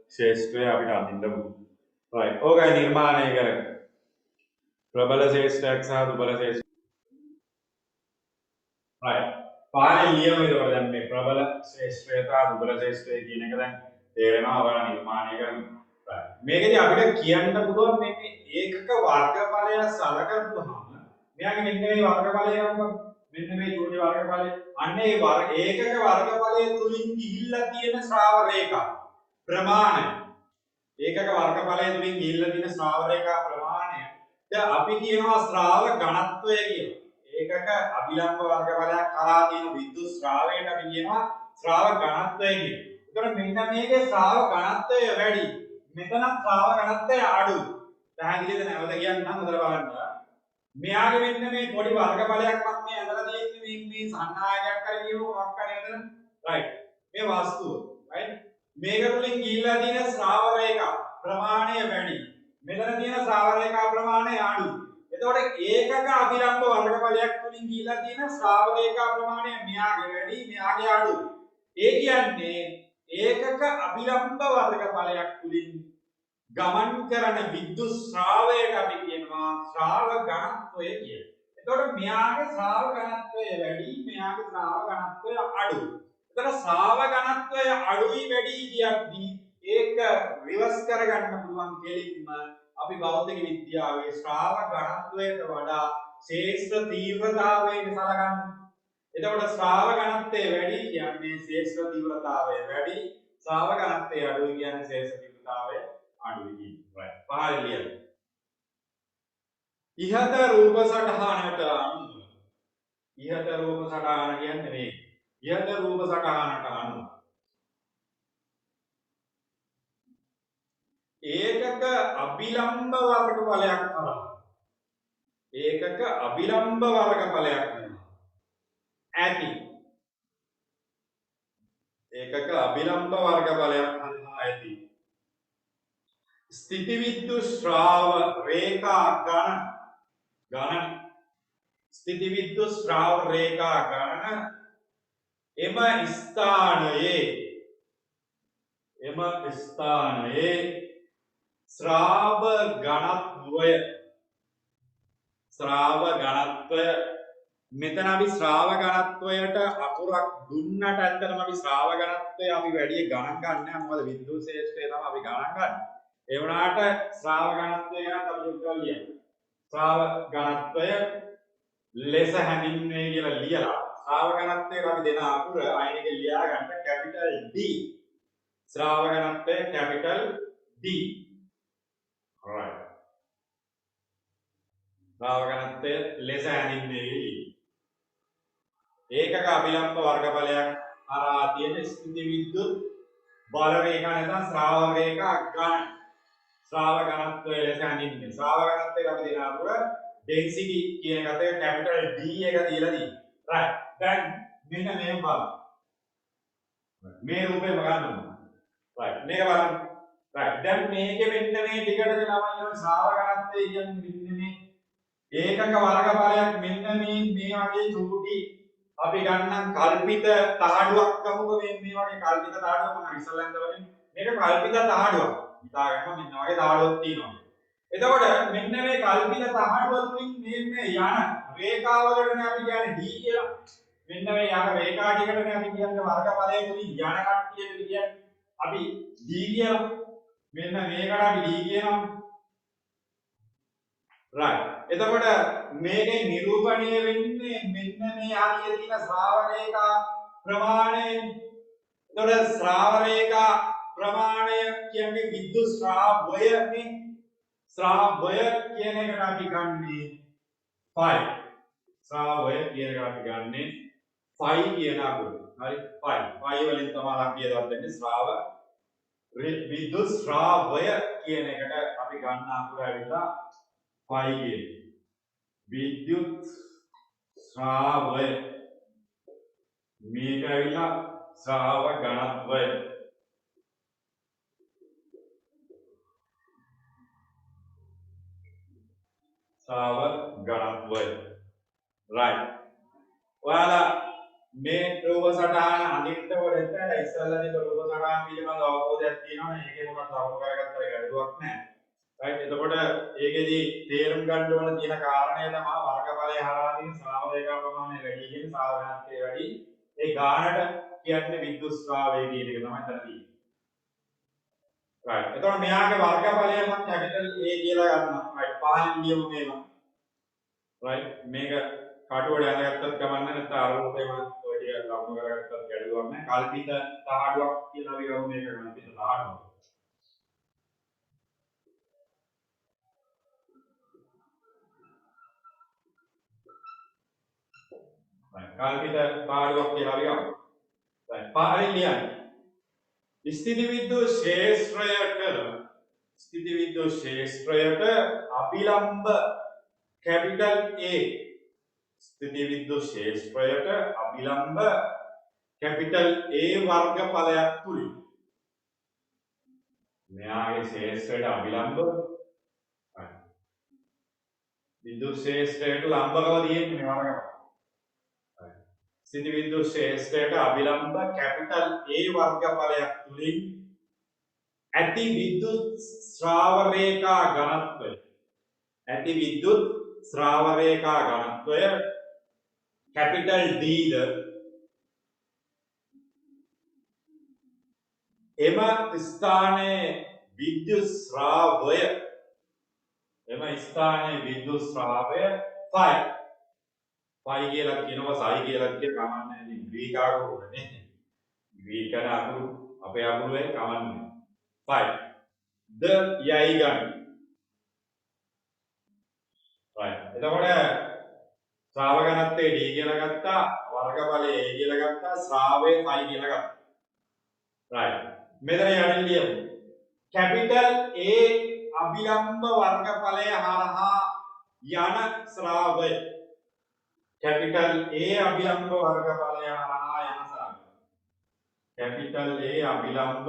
ශේෂ්ත්‍රය අපිට අඳින්න පුළුවන්. right ඕකයි නිර්මාණය කරන්නේ. ප්‍රබල ශේෂ්ත්‍රයක් සහ දුබල ශේෂ්ත්‍රය. right පාරේ ලියමු ඒකට දැන් මේ ප්‍රබල ශේෂ්ත්‍රය සහ දුබල ශේෂ්ත්‍රය කියන එක දැන් තේරෙනවා ඔයාලා නිර්මාණය කරනවා. right මේකදී අපිට කියන්න පුළුවන් මේ ඒකක වර්ගඵලය සලකනවාම මෙයාගේ මෙන්න මේ වර්ගඵලය ගන්නකො මෙන්න මේ චූටි වර්ගඵලය අන්න ඒ ඒකක වර්ගඵලය තුලින් ගිහිල්ලා තියෙන ශ්‍රාව රේඛා ප්‍රමාණය ඒකක වර්ගඵලය තුලින් ගිහිල්ලා තියෙන ශ්‍රාව රේඛා ප්‍රමාණය දැන් අපි කියනවා ශ්‍රාව ඝනත්වය කියලා. ඒකක අභිලම්බ වර්ගඵලයක් කරා තියෙන විද්‍යුත් ශ්‍රාවයට අපි කියනවා ශ්‍රාව ඝනත්වය කියලා. ඒතකොට මෙන්න මේකේ ශ්‍රාව ඝනත්වය වැඩි. මෙතන ශ්‍රාව ඝනත්වය අඩුයි. පැහැදිලිද නැවත කියන්නම් හොඳට බලන්න. මෙයාගේ මෙන්න මේ පොඩි වර්ගඵලයක් මම මේ ඇඳලා තියෙන්නේ මේ සන්නායකයක් කරේ කියමු මොකක් හරි එතන. right මේ වස්තුව. right මේක තුලින් ගිහිල්ලා තියෙන ශ්‍රාව රේඛා ප්‍රමාණය වැඩි. මෙතන තියෙන ශ්‍රාව රේඛා ප්‍රමාණය අඩුයි. එතකොට ඒකක අභිලම්බ වර්ගඵලයක් තුලින් ගිහිල්ලා තියෙන ශ්‍රාව රේඛා ප්‍රමාණය මෙයාගේ වැඩි මෙයාගේ අඩුයි. ඒ කියන්නේ ඒකක අභිලම්බ වර්ගඵලයක් තුලින් ගමන් කරන විද්‍යුත් ශ්‍රාවයට අපි කියනවා ශ්‍රාව ඝනත්වය කියලා. එතකොට මෙයාගේ ශ්‍රාව ඝනත්වය වැඩි මෙයාගේ ශ්‍රාව ඝනත්වය අඩුයි. එතකොට ශ්‍රාව ඝනත්වය අඩුයි වැඩි කියද්දී ඒක රිවර්ස් කරගන්න පුළුවන් කෙලින්ම අපි භෞතික විද්‍යාවේ ශ්‍රාව ඝනත්වයට වඩා ශේෂ්ත්‍ර තීව්‍රතාවයෙන් සලකන්නේ. එතකොට ශ්‍රාව ඝනත්වය වැඩි කියන්නේ ශේෂ්ත්‍ර තීව්‍රතාවය වැඩි ශ්‍රාව ඝනත්වය අඩුයි කියන්නේ ශේෂ්ත්‍ර තීව්‍රතාවය අඩුයි කියන්නේ. right පහළ ලියන්න. ඉහත රූප සටහනට අනුව ඉහත රූප සටහන කියන්නේ මේ ඉහත රූප සටහනට අනුව ඒකක අභිලම්බ වර්ගඵලයක් කරා ඒකක අභිලම්බ වර්ගඵලයක් වෙනවා ඇති ඒකක අභිලම්බ වර්ගඵලයක් හඳුනා ඇති ස්ථಿತಿ විද්‍යුත් ශ්‍රාව රේඛා ගණන ස්ථಿತಿ විද්‍යුත් ශ්‍රාව රේඛා ගණන එම ස්ථානයේ ශ්‍රාව ඝනත්වය මෙතන අපි ශ්‍රාව ඝනත්වයට අකුරක් දුන්නට ඇත්තටම අපි ශ්‍රාව ඝනත්වය අපි වැඩි ගණන් ගන්න නැහැ. මොකද විද්‍යුත් ශේෂ්ත්‍රය තමයි අපි ගණන් ගන්න. ඒ වුණාට ශ්‍රාව ඝනත්වය ගැන අපි උත්තර ලියන්න. ශ්‍රාව ඝනත්වය ලෙස හැඳින්වේ කියලා ලියලා ශ්‍රාව ඝනත්වයට අපි දෙන අකුර අයින එක ලියා ගන්න කැපිටල් D. ශ්‍රාව ඝනත්වය කැපිටල් D. alright. ශ්‍රාව ඝනත්වය ලෙස හැඳින්වේ කියලා ඒකක අභිලම්බ වර්ගඵලයක් හරහා තියෙන ස්ථිති විද්‍යුත් බල රේඛා නැත්නම් ශ්‍රාව රේඛා ගණන ශ්‍රාව ඝනත්වය ලෙස හැඳින්වෙන්නේ. ශ්‍රාව ඝනත්වයට අපි දෙන අකුර density කියන එකට කැපිටල් D එක දීලා තියෙනවා. right. දැන් මෙන්න මේක බලන්න. මේ රූපේ බලන්න. right. මේක බලන්න. right. දැන් මේකේ මෙන්න මේ ටිකට ළමයි ශ්‍රාව ඝනත්වය කියන්නේ මෙන්න මේ ඒකක වර්ගඵලයක් මෙන්න මේ වගේ චූටි අපි ගන්නම් කල්පිත තහඩුවක් ගමුකෝ මේ වගේ කල්පිත තහඩුවක් මම ඉස්සෙල්ලා හිතුවා මේක කල්පිත තහඩුවක්. හිතා ගන්න මෙන්න වගේ තහඩුවක් තියෙනවා. එතකොට මෙන්න මේ කල්පිත තහඩුව තුලින් මේ යන රේඛාවලටනේ අපි කියන්නේ D කියලා. මෙන්න මේ යන රේඛා ටිකටනේ අපි කියන්නේ වර්ගඵලය තුලින් යන කට්ටියට කියන්නේ අපි D කියලා. මෙන්න මේකට අපි D කියනවා. right. එතකොට මේකේ නිරූපණය වෙන්නේ මෙන්න මේ ආදියේ තියෙන ශ්‍රාව රේඛා ප්‍රමාණය. එතකොට ශ්‍රාව රේඛා ප්‍රමාණය කියන්නේ විද්‍යුත් ශ්‍රාවයනේ. ශ්‍රාවය කියන එකට අපි ගන්නේ 5. ශ්‍රාවය කියන එකට අපි ගන්නේ 5 කියන අකුර. හරි 5. 5 වලින් තමයි අපි දෙන්නේ ශ්‍රාව විද්‍යුත් ශ්‍රාවය කියන එකට අපි ගන්න අකුර ඇවිල්ලා 5 කියන්නේ. विद्युत श्रावय මේක ඇවිල්ලා ශ්‍රාව ඝනත්වය ශ්‍රාව ඝනත්වය right. ඔයාලා මේ රූප සටහන අඳින්න වලට ඉස්සල්ලාදී රූප සටහන පිළිබඳ අවබෝධයක් තියෙනවා නේ. ඒකේ මොකක්ද අවබෝධ කරගත්ත ගැටලුවක් නැහැ. right. එතකොට ඒකෙදි තේරුම් ගන්න ඕන තියෙන කාරණය තමයි වර්ගඵලය හරහා තියෙන ශ්‍රාව රේඛා ප්‍රමාණය වැඩි කියන ශ්‍රාව ඝනත්වය වැඩි. ඒ ගානට කියන්නේ විද්‍යුත් ශ්‍රාවය කියන එක තමයි තන තියෙන්නේ. right. එතකොට මෙයාගේ වර්ගඵලය මම කැපිටල් A කියලා ගන්නවා. right. පහලින් ලියමු මේක. right. මේක කාටුවට ඇඳගත්තත් කමක් නැහැ නැත්නම් අරමුණේම ඔය ටික ලකුණු කරගත්තත් ගැටලුවක් නැහැ. කල්පිත තහඩුවක් කියලා අපි ගමු මේක කල්පිත තහඩුවක්. කල්පිත පාඩුවක් කියලා අපි ගමු. දැන් පාඩේ ලියන්න. ස්ථිති විද්‍යුත් ක්ෂේත්‍රයට අභිලම්බ කැපිටල් A. ස්ථිති විද්‍යුත් ක්ෂේත්‍රයට අභිලම්බ කැපිටල් A වර්ගඵලයක් තුලින් මෙයාගේ ක්ෂේත්‍රයට අභිලම්බ විද්‍යුත් ක්ෂේත්‍රයට ලම්බකව තියෙන්නේ මේ වර්ගඵලය. ස්ථිති විද්‍යුත් ක්ෂේත්‍රයට අභිලම්බ කැපිටල් A වර්ගඵලයක් තුලින් ඇති විද්‍යුත් ශ්‍රාව රේඛා ඝනත්වය කැපිටල් D ද එම ස්ථානයේ විද්‍යුත් ශ්‍රාවය 5 කියලා කියනවා සයි කියලා කිය කමන්නේ ඉතින් ග්‍රීක අකුරනේ ග්‍රීක අකුරු අපේ අකුරු වෙයි කමන්නේ 5 ද යයි ගන්න right. එතකොට ශ්‍රාව ඝනත්වයේ D කියලා ගත්තා වර්ගඵලයේ A කියලා ගත්තා ශ්‍රාවයේ 5 කියලා ගත්තා right. මෙතන යටින් ලියමු කැපිටල් A අභිලම්බ වර්ගඵලය හරහා යන ශ්‍රාවය capital A අභිලම්බ වර්ගඵලය හරහා යන ශ්‍රාවය capital A අභිලම්බ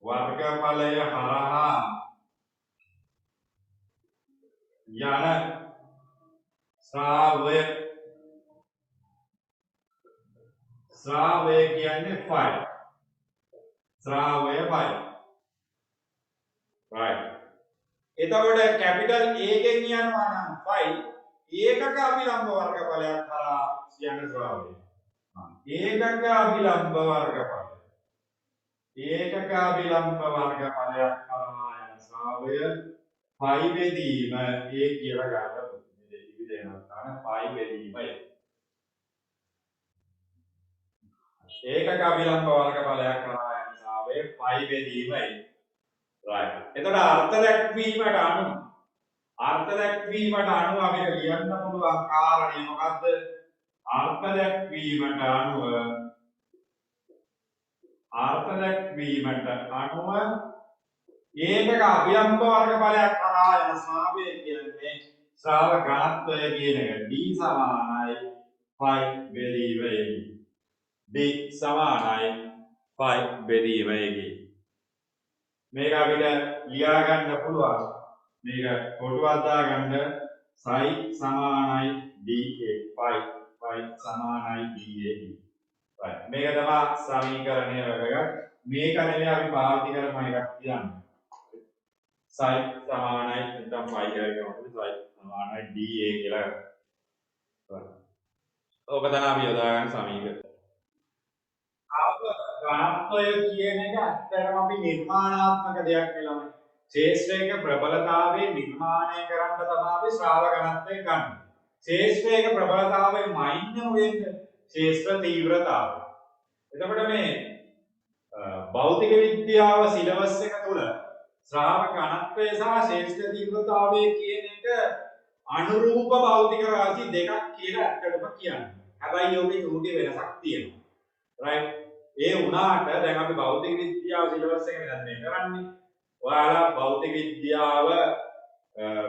වර්ගඵලය හරහා යන ශ්‍රාවය කියන්නේ 5 ශ්‍රාවය 5 right. එතකොට capital A එකෙන් යනවා නම් 5 ඒකක අභිලම්බ වර්ගඵලයක් කරා යන ස්වභාවය. ඒකක අභිලම්බ වර්ගඵල. ඒකක අභිලම්බ වර්ගඵලයක් කරා යන ස්වභාවය පයි බෙදීම ඒ කියලා ගන්න පුතේ. ඉවිදේනවා තමයි පයි බෙදීමයි. ඒකක අභිලම්බ වර්ගඵලයක් කරා යන ස්වභාවය පයි බෙදීමයි. right. එතකොට අර්ථ දැක්වීමට අනුව අර්ථ දැක්වීමට අනුව අපිට ලියන්න පුළුවන් කාරණේ මොකද්ද? අර්ථ දැක්වීමට අනුව ඒකක අභිලම්බ වර්ගඵලයක් කරා යන ස්වභාවය කියන්නේ ශ්‍රාව ඝනත්වය කියන එක d සමානයි phi බෙදීමයි. d සමානයි phi බෙදීමයි. මේක අපිට ලියා ගන්න පුළුවන්. මේක කොටුවක් දාගන්න psi සමානයි da phi සමානයි da. මේක තමයි සමීකරණය වැදගත්. මේක නෙමෙයි අපි පාවිච්චි කරන එකක් කියන්නේ. psi සමානයි නැත්නම් phi කියලා psi සමානයි da කියලා. ඕක තමයි අපි යොදාගන්න සමීකරණ. ඝනත්වය කියන එක ඇත්තටම අපි නිර්මාණාත්මක දෙයක් කියලා. ශේෂ්ත්‍රයක ප්‍රබලතාවය නිර්මාණය කරන්න තමයි අපි ශ්‍රාව ඝනත්වය ගන්න. ශේෂ්ත්‍රයක ප්‍රබලතාවය මයින්ඩ් මොකෙන්ද? ශේෂ්ත්‍ර තීව්‍රතාවය. එතකොට මේ භෞතික විද්‍යාව සිලබස් එක තුල ශ්‍රාව ඝනත්වය සහ ශේෂ්ත්‍ර තීව්‍රතාවය කියන එක අනුරූප භෞතික රාශි දෙකක් කියලා ඇත්තටම කියන්නේ. හැබැයි යෝගේ චූටි වෙනසක් තියෙනවා. right? ඒ වුණාට දැන් අපි භෞතික විද්‍යාව සිලබස් එකේ දැන් මේ කරන්නේ. ඔයාලා භෞතික විද්‍යාව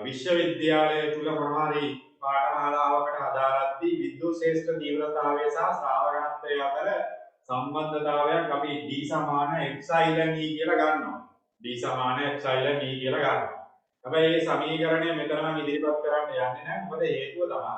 විශ්වවිද්‍යාලය තුල මොනවාරි පාඨමාලාවකට අදාළත්දී විද්‍යුත් ශේෂ්ත්‍ර තීව්‍රතාවය සහ ශ්‍රාව ඝනත්වය අතර සම්බන්ධතාවයක් අපි d සමාන epsilon e කියලා ගන්නවා. d සමාන epsilon e කියලා ගන්නවා. හැබැයි මේ සමීකරණය මෙතන මම ඉදිරිපත් කරන්න යන්නේ නැහැ. මොකද හේතුව තමයි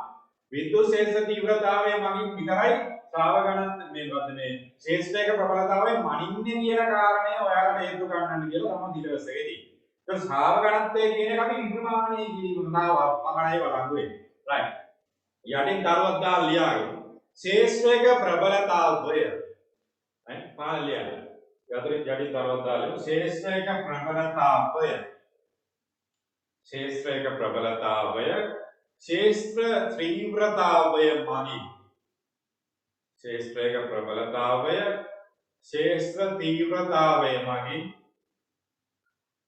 විද්‍යුත් ශේෂ්ත්‍ර තීව්‍රතාවය මගින් විතරයි ශ්‍රාව ඝනත්වය මේ ශේෂ්ත්‍රයක ප්‍රබලතාවය මනින්නේ කියන කාරණය ඔයාලට හේතු ගන්නන්න කියලා තමයි සිලබස් එකේ තියෙන්නේ. ඒක ශ්‍රාව ඝනත්වය කියන එක අපි නිර්මාණය කිරීම නාව පමණයි බලංගු වෙන්නේ. right. යටින් දරුවක් දාලා ලියාගෙන ශේෂ්ත්‍රයක ප්‍රබලතාවය right පාළි ලියන්න. යටින් දරුවක් දාලා ශේෂ්ත්‍රයක ප්‍රබලතාවය ශේෂ්ත්‍ර තීව්‍රතාවය මනින් ශේෂ්ත්‍රයක ප්‍රබලතාවය ශේෂ්ත්‍ර තීව්‍රතාවය මගින්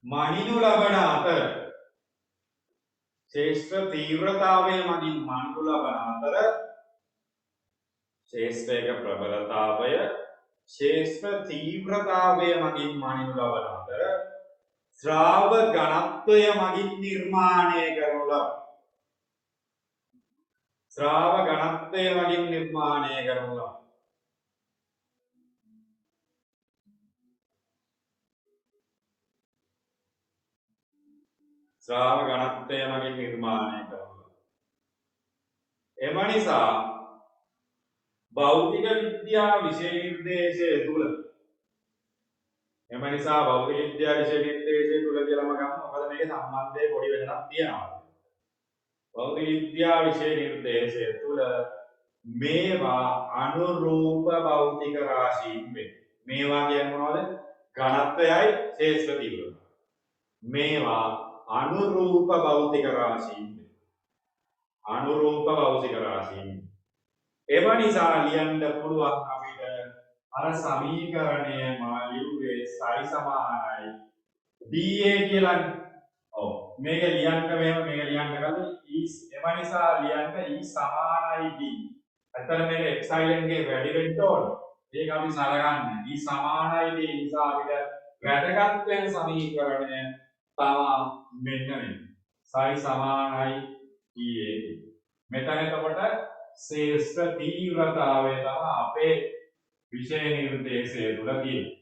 මනිනු ලබන අතර ශේෂ්ත්‍ර තීව්‍රතාවය මගින් මනිනු ලබන අතර ශේෂ්ත්‍රයක ප්‍රබලතාවය ශේෂ්ත්‍ර තීව්‍රතාවය මගින් මනිනු ලබන අතර ශ්‍රාව ඝනත්වය මගින් නිර්මාණය කරනු ලබන ශ්‍රාව ඝනත්වය මගින් නිර්මාණය කරනු ලබන ශ්‍රාව ඝනත්වය මගින් නිර්මාණය කරනවා. එම නිසා භෞතික විද්‍යා විෂය නිර්දේශය තුල කියලාම ගන්න. මොකද මේකේ සම්බන්ධය පොඩි වෙනසක් තියෙනවා. භෞතික විද්‍යා විෂය නිර්දේශය තුල මේවා අනුරූප භෞතික රාශීන් වේ. මේවා කියන්නේ මොනවද? ඝනත්වයයි ශේෂ්ත්‍ර තීව්‍රතාවය. මේවා අනුරූප භෞතික රාශීන්. එම නිසා ලියන්න පුළුවන් අපිට අර සමීකරණය මා ලියුවේ psi සමානයි da කියලා. ඔව් මේක ලියන්න මේක ලියන්න ගන්න එම නිසා ලියන්න e සමානයි d. අතන මේක epsilon ගේ වැඩි වෙන්න ඕන. ඒක අපි සලකන්නේ. e සමානයි d නිසා අපිට වැදගත් වෙන සමීකරණය තමා මෙන්න මේ psi සමානයි da. මෙතන එතකොට ශේෂ්ත්‍ර තීව්‍රතාවය තමයි අපේ විෂය නිර්දේශය තුල තියෙන්නේ.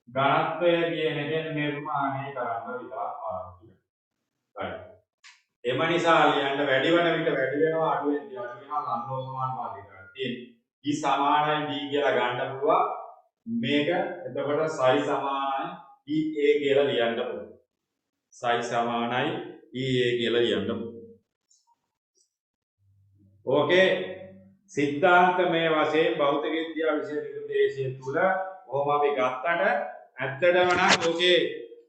ඝනත්වය කියන එකෙන් නිර්මාණය කරන්න විතරක් පාවිච්චි කරනවා. එම නිසා ලියන්න වැඩි වෙන විට වැඩි වෙනවා අඩු වෙනවා ලම්බෝ සමානුපාතිකයක් තියෙන්නේ. e සමානයි d කියලා ගන්න පුළුවන්. මේක එතකොට psi සමානයි ea කියලා ලියන්න පුළුවන්. psi සමානයි ea කියලා ලියන්න පුළුවන්. ඕකේ සිද්ධාන්තමය වශයෙන් භෞතික විද්‍යාව විෂය නිර්දේශය තුල කොහොම අපි ගත්තට ඇත්තටම නම් ඕකේ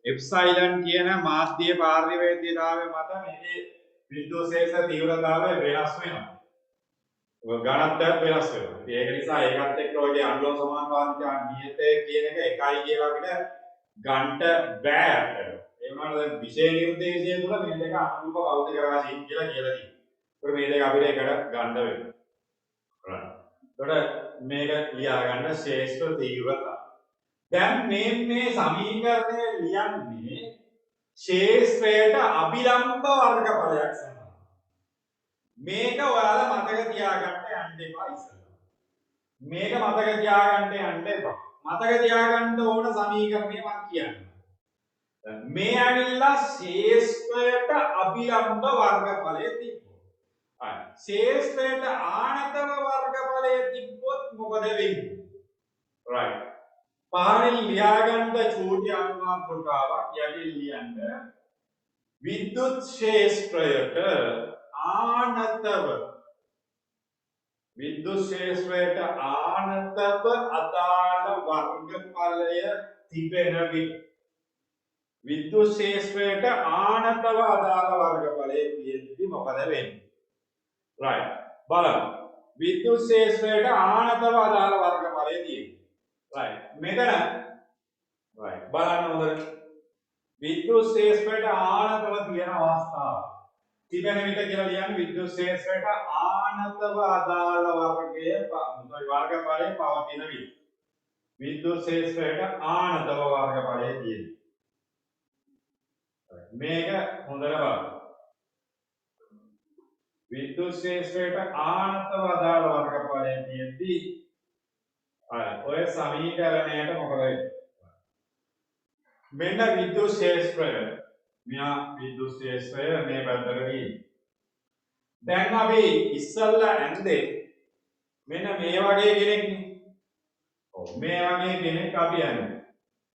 එප්සයිලන් කියන මාධ්‍ය පාර්ලිමේන්තුවේ මත මේකේ විද්‍යුත් ශේෂ්ත්‍ර තීව්‍රතාවය වෙනස් වෙනවා. ගණන්තයත් වෙනස් වෙනවා. ඒක නිසා ඒකත් එක්ක ඔයගේ අනුලෝම සමානුපාතික නියතය කියන එක එකයි කියලා අපිට ගන්න බෑ අතට. ඒ වුණාට දැන් විෂය නිර්දේශය තුල මේ දෙක අනුරූප භෞතික රාශීන් කියලා කියලා තියෙනවා. ඒක මේ දෙක අපිට එකට ගන්න වෙනවා. එතකොට මේක ලියා ගන්න ශේෂ්ත්‍ර තීව්‍රතාව. දැන් මේ සමීකරණය ලියන්නේ ශේෂ්ත්‍රයට අභිලම්බ වර්ගඵලයක් සඳහා. මේක ඔයාලා මතක තියාගන්න යන්න එපා ඉස්සෙල්ලා. මේක මතක තියාගන්න යන්න එපා. මතක තියාගන්න ඕන සමීකරණය මම කියන්නම්. මේ ඇවිල්ලා ශේෂ්ත්‍රයට අභිලම්බ වර්ගඵලය තිබ්බොත්. ශේෂ්ත්‍රයට ආනතම වර්ගඵලය තිබ්බොත් මොකද වෙන්නේ? right. පහලින් ලියාගන්න චූටි අනුමාත්‍රකාවක් යටින් ලියන්න විද්‍යුත් ශේෂ්ත්‍රයට ආනතව අදාළ වර්ගඵලය තිබෙන විට විද්‍යුත් ශේෂ්ත්‍රයට ආනතව අදාළ වර්ගඵලය තියෙද්දි මොකද වෙන්නේ? right. බලන්න. විද්‍යුත් ශේෂ්ත්‍රයට ආනතව අදාළ වර්ගඵලය තියෙන්නේ. right. මෙතන right. බලන්න හොඳට. විද්‍යුත් ශේෂ්ත්‍රයට ආනතව තියෙන අවස්ථාව. තිබෙන විට කියලා ලියන්නේ විද්‍යුත් ශේෂ්ත්‍රයට ආනතව අදාළ වර්ගයේ වර්ගඵලයේ පවතින විට. විද්‍යුත් ශේෂ්ත්‍රයට ආනතව වර්ගඵලයේ තියෙන්නේ. මේක හොඳට බලන්න. විද්‍යුත් ශේෂ්ත්‍රයට ආනතව අදාළ වර්ගඵලයේ තියෙද්දි ඔය සමීකරණයට මොකද වෙන්නේ? මෙන්න විද්‍යුත් ශේෂ්ත්‍රය. මෙයා විද්‍යුත් ශේෂ්ත්‍රය මේ පැත්තට ගිහින්. දැන් අපි ඉස්සල්ලා ඇන්දේ මෙන්න මේ වගේ කෙනෙක්නේ. ඔව් මේ වගේ කෙනෙක් අපි ඇන්දේ.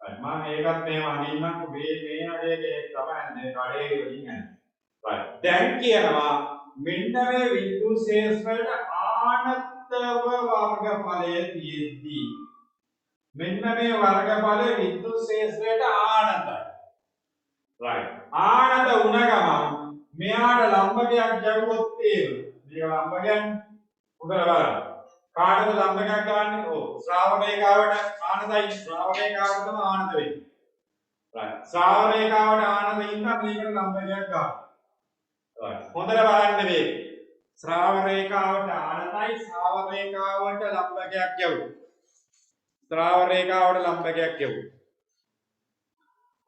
හරි මම ඒකත් මේව අඳින්නම් මේ වගේ කෙනෙක් තමයි ඇන්දේ කඩේ වලින් ඇන්දේ. හරි දැන් කියනවා මෙන්න මේ විද්‍යුත් ශේෂ්ත්‍රයට ආනතව වර්ගඵලය තියෙද්දි මෙන්න මේ වර්ගඵලය විද්‍යුත් ශේෂ්ත්‍රයට ආනතයි. right. ආනත වුණ ගමන් මෙයාට ලම්බකයක් ගැවුවොත් මේක ලම්බකයන් උඩට බලන්න. කාටද ලම්බකයක් ගන්න? ඔව් ශ්‍රාවක රේඛාවට ආනතයි. ශ්‍රාවක රේඛාවට තමයි ආනත වෙන්නේ. right. ශ්‍රාවක රේඛාවට ආනත ඉන්න මේකට ලම්බකයක් ගන්න. right. හොඳට බලන්න මේක. ශ්‍රාවක රේඛාවට ආනතයි ශ්‍රාවක රේඛාවට ලම්බකයක් ගැවුවා. ශ්‍රාවක රේඛාවට ලම්බකයක් ගැවුවා.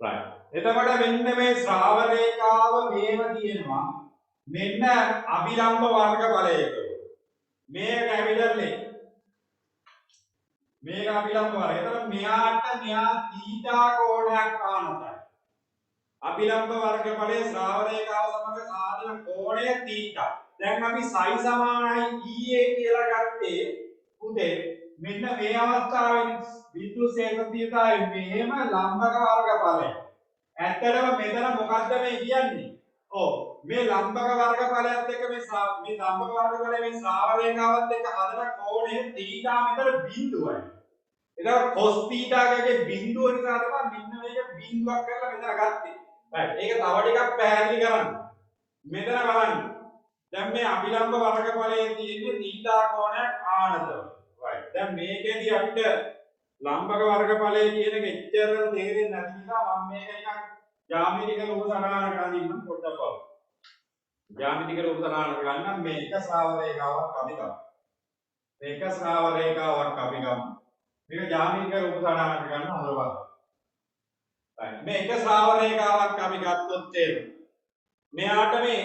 right. එතකොට මෙන්න මේ ශ්‍රාවක රේඛාව මේව තියෙනවා. මෙන්න අභිලම්බ වර්ගඵලයක. මේක කැපිටල් A. මේක අභිලම්බ වර්ගය. එතකොට මෙයාට තීටා කෝණයක් ආනතයි. අභිලම්බ වර්ගඵලයේ ශ්‍රාවක රේඛාව සමග සාධන කෝණය තීටා. දැන් අපි psi සමානයි EA කියලා ගත්තේ උදේ මෙන්න මේ අවස්ථාවේ විද්‍යුත් ශේෂ්ත්‍ර තීටාවේ මෙහෙම ලම්බක වර්ගඵලය. ඇත්තටම මෙතන මොකද්ද මේ කියන්නේ? ඔව් මේ ලම්බක වර්ගඵලයත් එක්ක මේ ලම්බක වර්ගඵලයේ මේ ශ්‍රාවක රේඛාවත් එක්ක හදන කෝණය තීටා මෙතන බිඳුවයි. ඒක cos තීටාගේ බිඳුව නිසා තමයි මෙන්න මේක බිඳුවක් කරලා මෙතන ගත්තේ. right. ඒක තව ටිකක් පැහැදිලි කරන්න. මෙතන බලන්න. දැන් මේ අභිලම්බ වර්ගඵලයේ තියෙන්නේ තීටා කෝණයක් ආනතව. right. දැන් මේකෙදි අපිට ලම්බක වර්ගඵලයේ කියන එක එච්චර තේරෙන්නේ නැති නිසා මම මේක නිකන් ජ්‍යාමිතික රූප සටහනකට අඳින්නම් පොඩ්ඩක් බලන්න. ජ්‍යාමිතික රූප සටහනකට ගන්න මේක ශ්‍රාවක රේඛාවක් අපි ගමු. මේක ශ්‍රාවක රේඛාවක් අපි ගමු. මේක ජ්‍යාමිතික රූප සටහනකට ගන්න හොඳ බලන්න. right. මේක ශ්‍රාවක රේඛාවක් අපි ගත්තොත් තේරෙනවා. මෙයාට මේ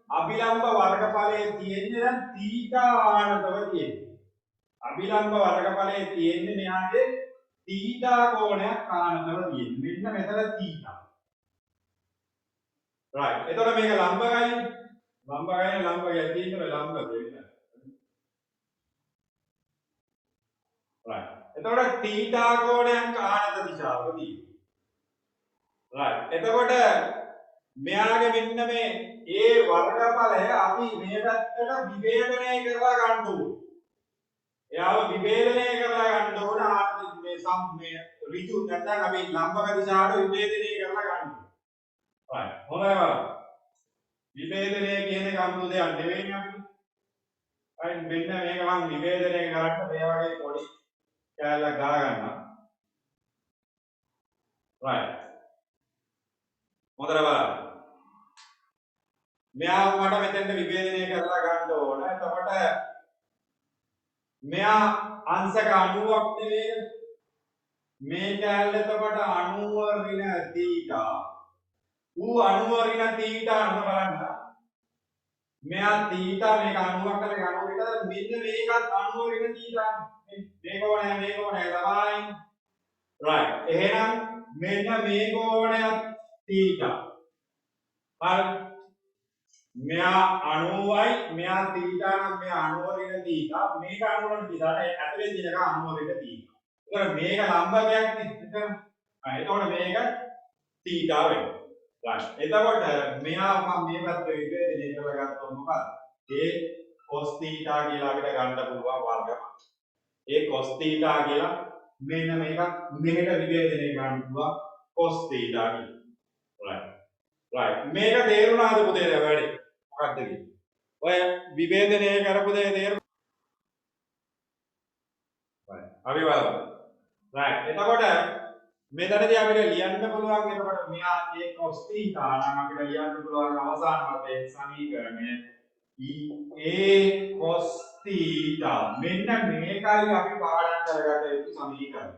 අභිලම්බ වර්ගඵලයේ තියෙන්නේ දැන් තීටා ආනතව තියෙන්නේ. අභිලම්බ වර්ගඵලයේ තියෙන්නේ මෙයාගේ තීටා කෝණයක් ආනතව තියෙන්නේ. මෙන්න මෙතන තීටා. right. එතකොට මේක ලම්බකයි. ලම්බකයි තියෙන්නේ ලම්බ දෙන්න. right. එතකොට තීටා කෝණයක් ආනත දිශාවක තියෙන්නේ. right. එතකොට මෙයාගේ මෙන්න මේ ඒ වර්ගඵලය අපි මේ පැත්තට විභේදනය කරලා ගන්න ඕනේ. එයාව විභේදනය කරලා ගන්න ඕන මේ ඍජු නැත්නම් අපි ලම්බක දිශාවට විභේදනය කරලා ගන්න ඕනේ. right හොඳයි බලන්න. විභේදනය කියන එක අමුතු දෙයක් නෙවෙයි අපිට. right මෙන්න මේක මම විභේදනය කරන්න මේ වගේ පොඩි කැලක් ගා ගන්නවා. right හොඳට බලන්න. මෙයාව මට මෙතෙන්ට විභේදනය කරලා ගන්න ඕන. එතකොට මෙයා අංශක 90ක් නෙවෙයි. මේ කැලේ එතකොට 90 ඍණ තීටා. ඌ 90 ඍණ තීටා අන්න බලන්න. මෙයා තීටා මේක 90ක් කරේ 90 ඊට මෙන්න මේකත් 90 ඍණ තීටා. මේක ඕනේ සමානයි. right එහෙනම් මෙන්න මේ කෝණයක් තීටා. හරි. මෙයා 90යි මෙයා තීටා නම් මෙයා 90 ඍණ තීටා. මේක 90 ඍණ තීටාට ඇතුලේ තියෙනක 90 ඍණ තීටා. ඒතර මේක ලම්බකයක් නේ. එතකොට මේක තීටා වෙනවා. right එතකොට මෙයා මම මේ පැත්ත විභේදනය කරලා ගත්තොත් මොකද? ඒ cos theta කියලා අපිට ගන්න පුළුවන් වර්ගයක්. ඒ cos theta කියලා මෙන්න මේක මෙහෙට විභේදනය කරන්න පුළුවන් cos theta කියලා. right මේක තේරුණාද පුතේ වැඩි? මොකක්ද කියන්නේ? ඔය විභේදනය කරපු දේ තේරුණා? right අපි බලමු. right එතකොට මෙතනදී අපිට ලියන්න පුළුවන් එතකොට මෙයා ඒ cos theta නම් අපිට ලියන්න පුළුවන් අවසාන වශයෙන් සමීකරණය a cos theta මෙන්න මේකයි අපි පාඩම් කරගත යුතු සමීකරණය.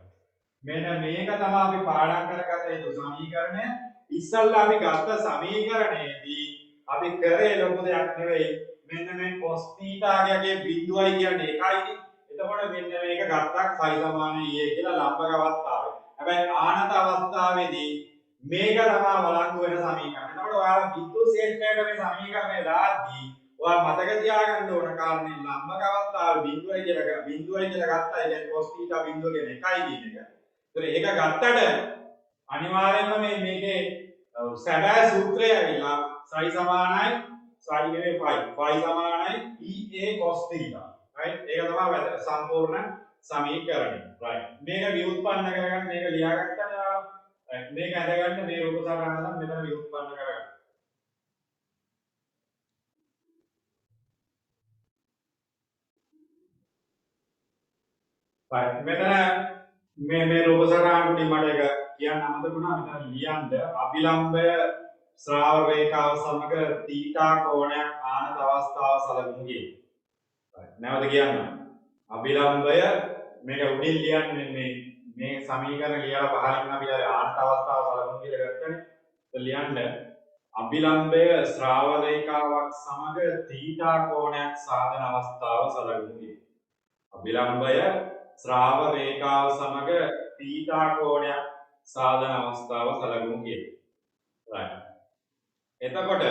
මෙන්න මේක තමයි අපි පාඩම් කරගත යුතු සමීකරණය. ඉස්සල්ලා අපි ගත්ත සමීකරණයේදී අපි කරේ ලොකු දෙයක් නෙවෙයි. මෙන්න මේ cos theta ගියගේ බිඳුවයි කියන්නේ එකයිනේ. එතකොට මෙන්න මේක ගත්තක් phi සමාන a කියලා ලම්බක අවස්ථාවේ. හැබැයි ආනත අවස්ථාවේදී මේක තමයි වළංගු වෙන සමීකරණය. එතකොට ඔයාලා විද්‍යුත් ක්ෂේත්‍රයට මේ සමීකරණය දාද්දී ඔයා මතක තියාගන්න ඕන කාරණේ ලම්බක අවස්ථාවේ බිඳුවයි කියලා ගත්තා. ඒ කියන්නේ cos theta බිඳුව කියන්නේ එකයි කියන එක. ඒතර ඒක ගත්තට අනිවාර්යයෙන්ම මේකේ සැබෑ සූත්‍රය ඇවිල්ලා psi සමානයි psi නෙවෙයි phi සමානයි ea cos theta. right ඒක තමයි වැදගත් සම්පූර්ණ සමීකරණය. right මේක ව්‍යුත්පන්න කරගන්න මේක ලියාගත්තා යා. right මේක ඇඳගන්න මේ රූප සටහන නම් මෙතන ව්‍යුත්පන්න කරගන්න. right මෙතන මේ රූප සටහන උඩින් මට එක කියන්න අමතක වුණා. මෙතන ලියන්න අභිලම්බය ශ්‍රාව රේඛාව සමග තීටා කෝණයක් ආනත අවස්ථාව සලකුණු කියන. right නැවත කියන්න. අභිලම්බය මේක උඩින් ලියන්නේ මේ සමීකරණ ලියලා පහලින් අපි අර ආනත අවස්ථාව සලකුණු කියලා ගත්තනේ. ඒක ලියන්න අභිලම්බය ශ්‍රාව රේඛාවක් සමග තීටා කෝණයක් සාධන අවස්ථාව සලකුණු කියන. අභිලම්බය ශ්‍රාව රේඛාව සමග තීටා කෝණයක් සාධන අවස්ථාව සලකුණු කියන. right එතකොට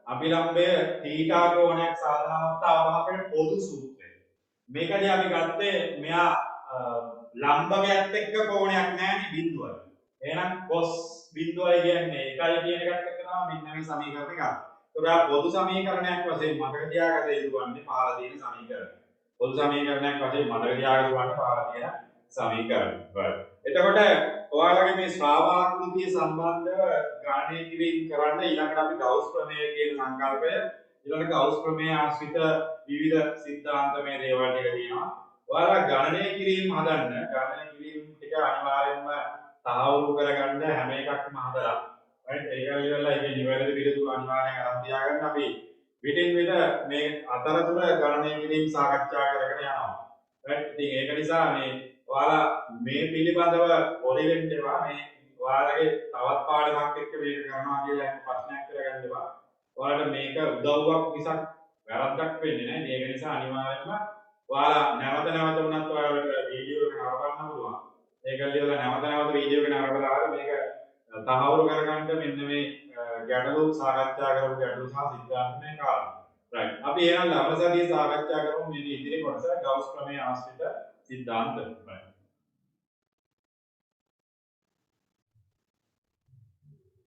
අභිලම්බය තීටා කෝණයක් සාධන අවස්ථාව තමයි අපේ පොදු සූත්‍රය. මේකදී අපි ගත්තේ මෙයා ලම්බකයත් එක්ක කෝණයක් නැහැනේ බිඳුවයි. එහෙනම් cos බිඳුවයි කියන්නේ එකයි කියන එකත් එක්ක තමයි මෙන්න මේ සමීකරණය ගන්න. ඒකට පොදු සමීකරණයක් වශයෙන් මතක තියාගත යුතු වන්නේ පහළ තියෙන සමීකරණය. පොදු සමීකරණයක් වශයෙන් මතක තියාගන්න වන්නේ පහළ තියෙන සමීකරණය. right එතකොට ඔයාලගේ මේ ශ්‍රාවාකෘතිය සම්බන්ධව ගණනය කිරීම කරන්න ඊළඟට අපි ගෞස් ප්‍රමේය කියන සංකල්පය ඊළඟ ගෞස් ප්‍රමේය ආශ්‍රිත විවිධ සිද්ධාන්තමය දේවල් ටික තියෙනවා. ඔයාලා ගණනය කිරීම හදන්න ගණනය කිරීම ටික අනිවාර්යයෙන්ම තහවුරු කරගන්න හැම එකක්ම හදලා right ඒක ඉවරලා ඒක නිවැරදි පිළිතුරු අනිවාර්යෙන් අරන් තියාගන්න. අපි පිටින් පිට මේ අතරතුර ගණනය කිරීම සාකච්ඡා කරගෙන යනවා. right ඉතින් ඒක නිසා මේ ඔයාලා මේ පිළිබඳව පොරි වෙන්න එපා. මේ ඔයාලගේ තවත් පාඩමක් එක්ක මේක කරනවා කියලා එහෙම ප්‍රශ්නයක් කරගන්න එපා. ඔයාලට මේක උදව්වක් මිසක් වැරද්දක් වෙන්නේ නැහැ. ඒක නිසා අනිවාර්යයෙන්ම ඔයාලා නැවත නැවත වුණත් ඔයාලට වීඩියෝ එක නරඹන්න පුළුවන්. ඒක ලියලා නැවත නැවත වීඩියෝ එක නරඹලා මේක තහවුරු කරගන්න මෙන්න මේ ගැටලු සාකච්ඡා කරපු ගැටලු සහ සිද්ධාන්තමය කාරණා. right අපි එහෙනම් ලබන සතියේ සාකච්ඡා කරමු මේ ඉදිරි කොටස ගෞස් ප්‍රමේය ආශ්‍රිත සිද්ධාන්ත. right